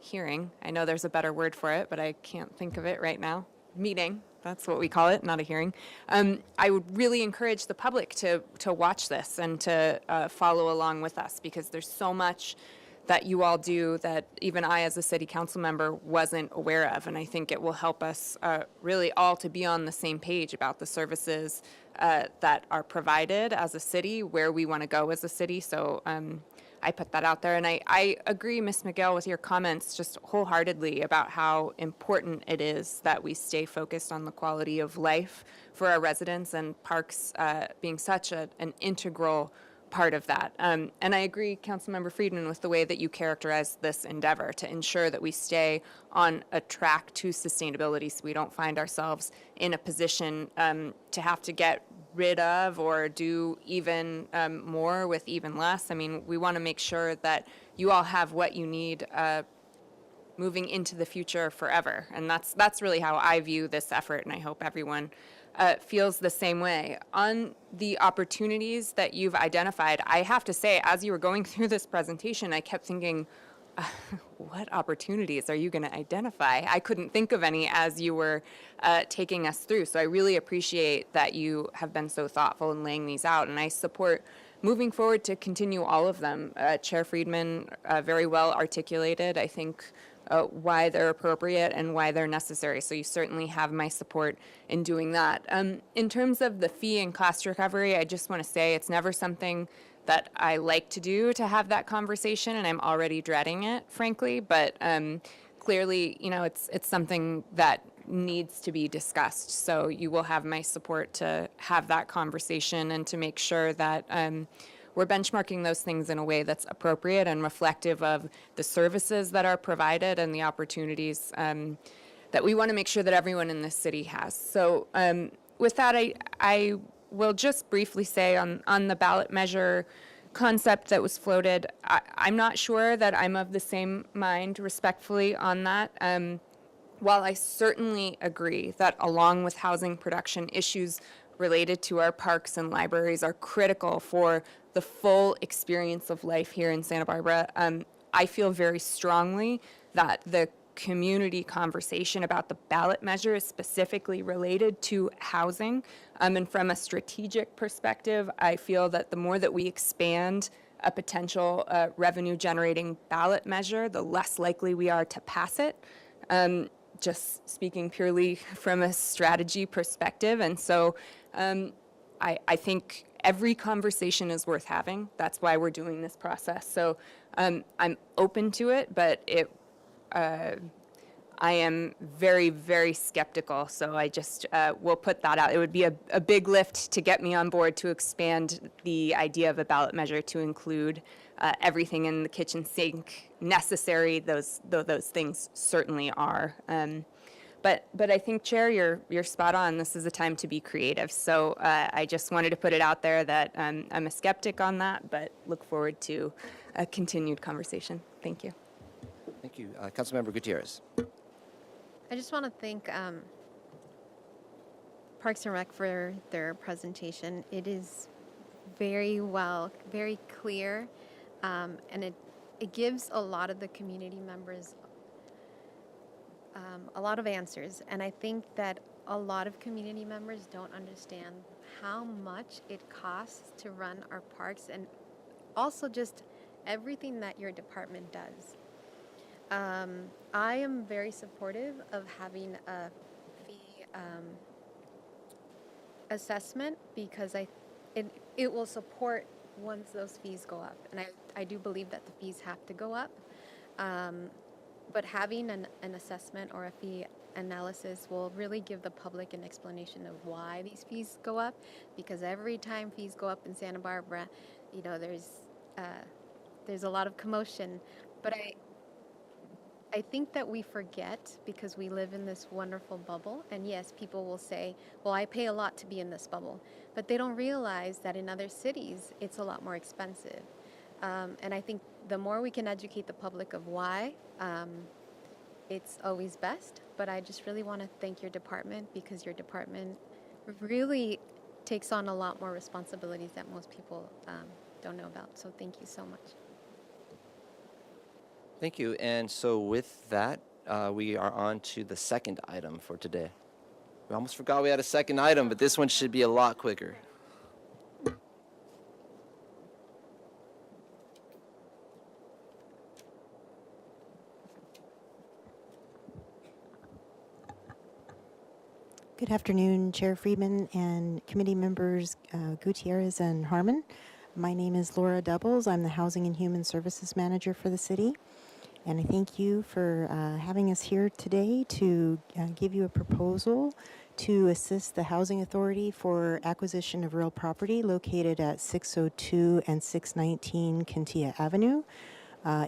hearing. I know there's a better word for it, but I can't think of it right now. Meeting. That's what we call it, not a hearing. I would really encourage the public to watch this and to follow along with us, because there's so much that you all do that even I, as a city council member, wasn't aware of. And I think it will help us really all to be on the same page about the services that are provided as a city, where we want to go as a city. So I put that out there. And I agree, Ms. McGill, with your comments just wholeheartedly about how important it is that we stay focused on the quality of life for our residents, and parks being such an integral part of that. And I agree, Councilmember Friedman, with the way that you characterize this endeavor to ensure that we stay on a track to sustainability, so we don't find ourselves in a position to have to get rid of or do even more with even less. I mean, we want to make sure that you all have what you need moving into the future forever. And that's really how I view this effort, and I hope everyone feels the same way. On the opportunities that you've identified, I have to say, as you were going through this presentation, I kept thinking, what opportunities are you going to identify? I couldn't think of any as you were taking us through. So I really appreciate that you have been so thoughtful in laying these out, and I support moving forward to continue all of them. Chair Friedman very well articulated, I think, why they're appropriate and why they're necessary. So you certainly have my support in doing that. In terms of the fee and cost recovery, I just want to say it's never something that I like to do, to have that conversation, and I'm already dreading it, frankly. But clearly, you know, it's something that needs to be discussed. So you will have my support to have that conversation and to make sure that we're benchmarking those things in a way that's appropriate and reflective of the services that are provided and the opportunities that we want to make sure that everyone in this city has. So with that, I will just briefly say on the ballot measure concept that was floated, I'm not sure that I'm of the same mind respectfully on that. While I certainly agree that along with housing production, issues related to our parks and libraries are critical for the full experience of life here in Santa Barbara, I feel very strongly that the community conversation about the ballot measure is specifically related to housing. And from a strategic perspective, I feel that the more that we expand a potential revenue-generating ballot measure, the less likely we are to pass it. Just speaking purely from a strategy perspective. And so I think every conversation is worth having. That's why we're doing this process. So I'm open to it, but I am very, very skeptical. So I just will put that out. It would be a big lift to get me on board to expand the idea of a ballot measure to include everything in the kitchen sink necessary. Those things certainly are. But I think, Chair, you're spot on. This is a time to be creative. So I just wanted to put it out there that I'm a skeptic on that, but look forward to a continued conversation. Thank you. Thank you. Councilmember Gutierrez. I just want to thank Parks and Rec for their presentation. It is very clear, and it gives a lot of the community members a lot of answers. And I think that a lot of community members don't understand how much it costs to run our parks and also just everything that your department does. I am very supportive of having a fee assessment because it will support once those fees go up. And I do believe that the fees have to go up. But having an assessment or a fee analysis will really give the public an explanation of why these fees go up, because every time fees go up in Santa Barbara, you know, there's a lot of commotion. But I think that we forget because we live in this wonderful bubble. And yes, people will say, well, I pay a lot to be in this bubble. But they don't realize that in other cities, it's a lot more expensive. And I think the more we can educate the public of why, it's always best. But I just really want to thank your department because your department really takes on a lot more responsibilities that most people don't know about. So thank you so much. Thank you. And so with that, we are on to the second item for today. We almost forgot we had a second item, but this one should be a lot quicker. Good afternoon, Chair Friedman and committee members Gutierrez and Harmon. My name is Laura Doubles. I'm the Housing and Human Services Manager for the city. And I thank you for having us here today to give you a proposal to assist the Housing Authority for acquisition of real property located at 602 and 619 Kentia Avenue.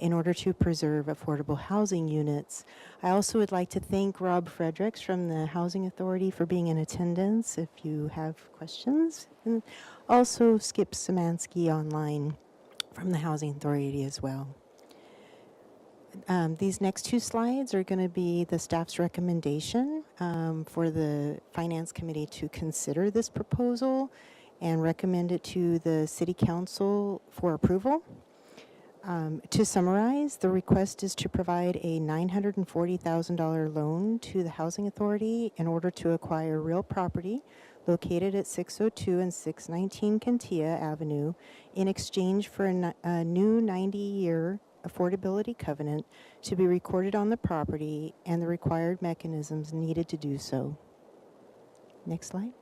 In order to preserve affordable housing units. I also would like to thank Rob Fredericks from the Housing Authority for being in attendance if you have questions. And also Skip Szymanski online from the Housing Authority as well. These next two slides are going to be the staff's recommendation for the Finance Committee to consider this proposal and recommend it to the City Council for approval. To summarize, the request is to provide a $940,000 loan to the Housing Authority in order to acquire real property located at 602 and 619 Kentia Avenue in exchange for a new 90-year affordability covenant to be recorded on the property and the required mechanisms needed to do so. Next slide.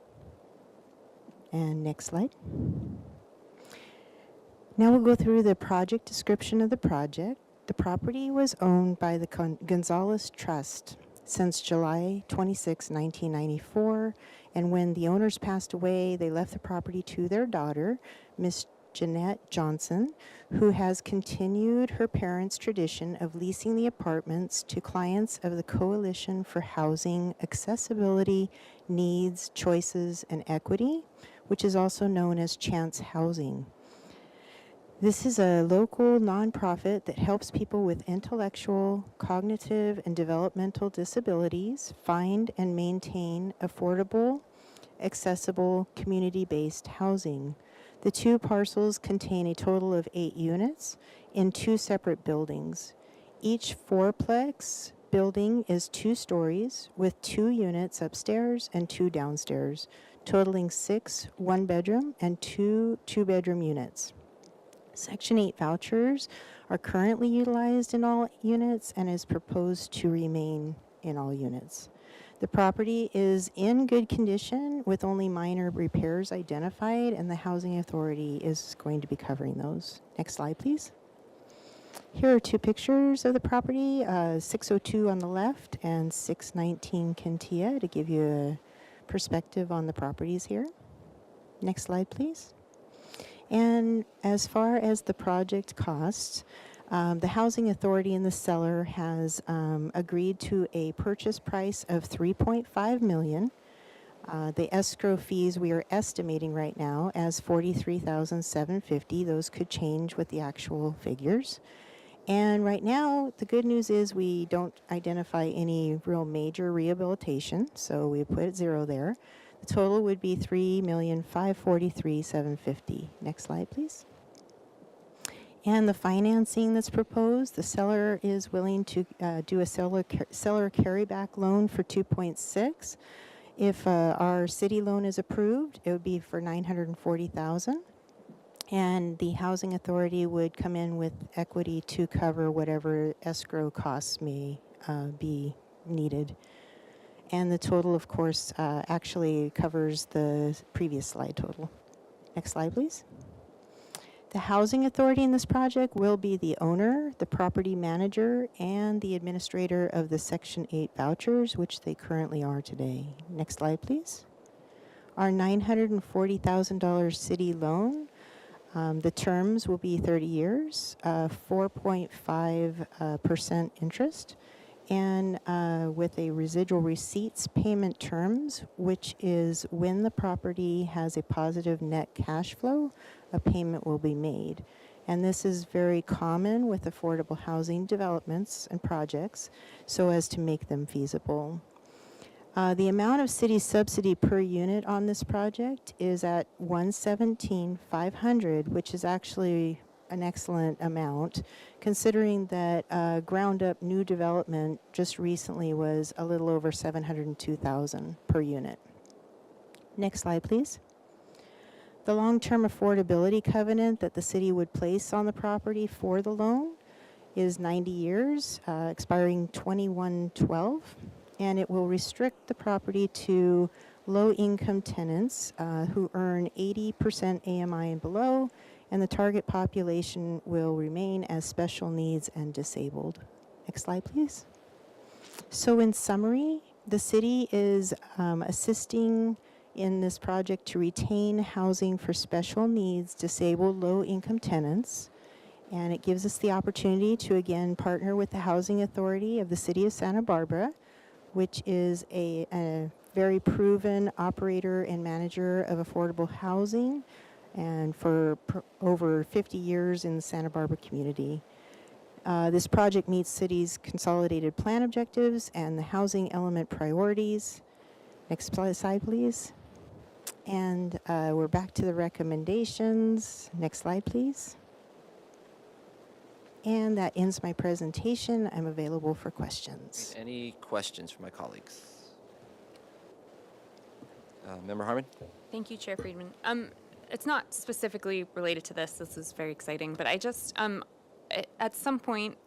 And next slide. Now we'll go through the project description of the project. The property was owned by the Gonzalez Trust. since July 26, 1994. And when the owners passed away, they left the property to their daughter, Miss Jeanette Johnson, who has continued her parents' tradition of leasing the apartments to clients of the Coalition for Housing Accessibility, Needs, Choices, and Equity, which is also known as Chance Housing. This is a local nonprofit that helps people with intellectual, cognitive, and developmental disabilities find and maintain affordable, accessible, community-based housing. The 2 parcels contain a total of 8 units in 2 separate buildings. Each fourplex building is 2 stories with 2 units upstairs and 2 downstairs, totaling 6 one-bedroom and 2 two-bedroom units. Section 8 vouchers are currently utilized in all units and is proposed to remain in all units. The property is in good condition with only minor repairs identified, and the Housing Authority is going to be covering those. Next slide, please. Here are 2 pictures of the property, 602 on the left and 619 Kentia, to give you a perspective on the properties here. Next slide, please. And as far as the project costs, the Housing Authority and the seller has agreed to a purchase price of $3.5 million. The escrow fees we are estimating right now as $43,750. Those could change with the actual figures. And right now, the good news is we don't identify any real major rehabilitation, so we put it 0 there. The total would be $3,543,750. Next slide, please. And the financing that's proposed, the seller is willing to do a seller carryback loan for 2.6. If our city loan is approved, it would be for $940,000. And the Housing Authority would come in with equity to cover whatever escrow costs may be needed. And the total, of course, actually covers the previous slide total. Next slide, please. The Housing Authority in this project will be the owner, the property manager, and the administrator of the Section 8 vouchers, which they currently are today. Next slide, please. Our $940,000 city loan, the terms will be 30 years, 4.5% interest, and with a residual receipts payment terms, which is when the property has a positive net cash flow, a payment will be made. And this is very common with affordable housing developments and projects, so as to make them feasible. The amount of city subsidy per unit on this project is at $117,500, which is actually an excellent amount, considering that ground-up new development just recently was a little over $702,000 per unit. Next slide, please. The long-term affordability covenant that the city would place on the property for the loan is 90 years, expiring 21/12, and it will restrict the property to low-income tenants who earn 80% AMI and below, and the target population will remain as special needs and disabled. Next slide, please. So in summary, the city is assisting in this project to retain housing for special needs, disabled, low-income tenants, and it gives us the opportunity to again partner with the Housing Authority of the City of Santa Barbara, which is a very proven operator and manager of affordable housing, and for over 50 years in the Santa Barbara community. This project meets city's consolidated plan objectives and the housing element priorities. Next slide, please. And we're back to the recommendations. Next slide, please. And that ends my presentation. I'm available for questions. Any questions from my colleagues? Member Harmon? Thank you, Chair Friedman. It's not specifically related to this. This is very exciting, but I just, at some point,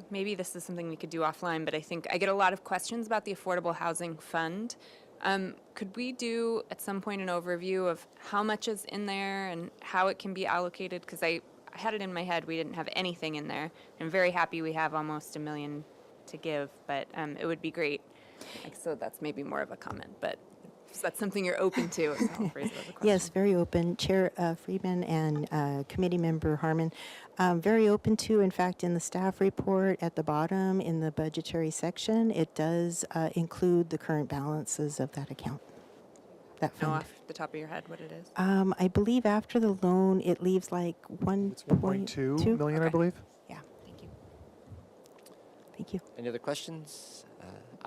maybe this is something we could do offline, but I think I get a lot of questions about the Affordable Housing Fund. Could we do at some point an overview of how much is in there and how it can be allocated? Because I had it in my head we didn't have anything in there. I'm very happy we have almost $1 million to give, but it would be great So that's maybe more of a comment, but if that's something you're open to, so I'll phrase it as a question. Yes, very open. Chair Friedman and Committee Member Harmon, very open to. In fact, in the staff report at the bottom in the budgetary section, it does include the current balances of that account. That Know fund. off the top of your head what it is? I believe after the loan, it leaves like 1.2 It's 1.2 million, I Okay. believe. Yeah, Thank you. thank you. Any other questions?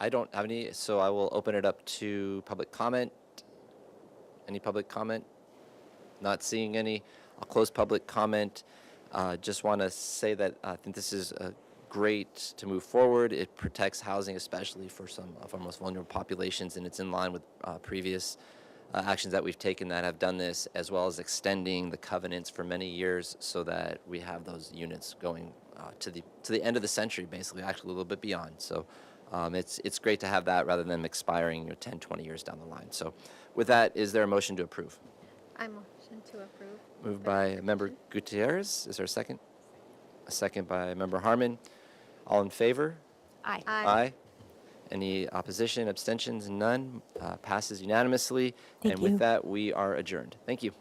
I don't have any, so I will open it up to public comment. Any public comment? Not seeing any. I'll close public comment. Just want to say that I think this is great to move forward. It protects housing, especially for some of our most vulnerable populations, and it's in line with previous actions that we've taken that have done this, as well as extending the covenants for many years so that we have those units going to the end of the century, basically, actually a little bit beyond. So it's great to have that rather than them expiring 10, 20 years down the line. So with that, is there a motion to approve? I motion to approve. Moved by Member Gutierrez. Is there a second? A second by Member Harmon. All in favor? Aye. Aye. Any opposition, abstentions? None. Passes unanimously. Thank And with you. that, we are adjourned. Thank you.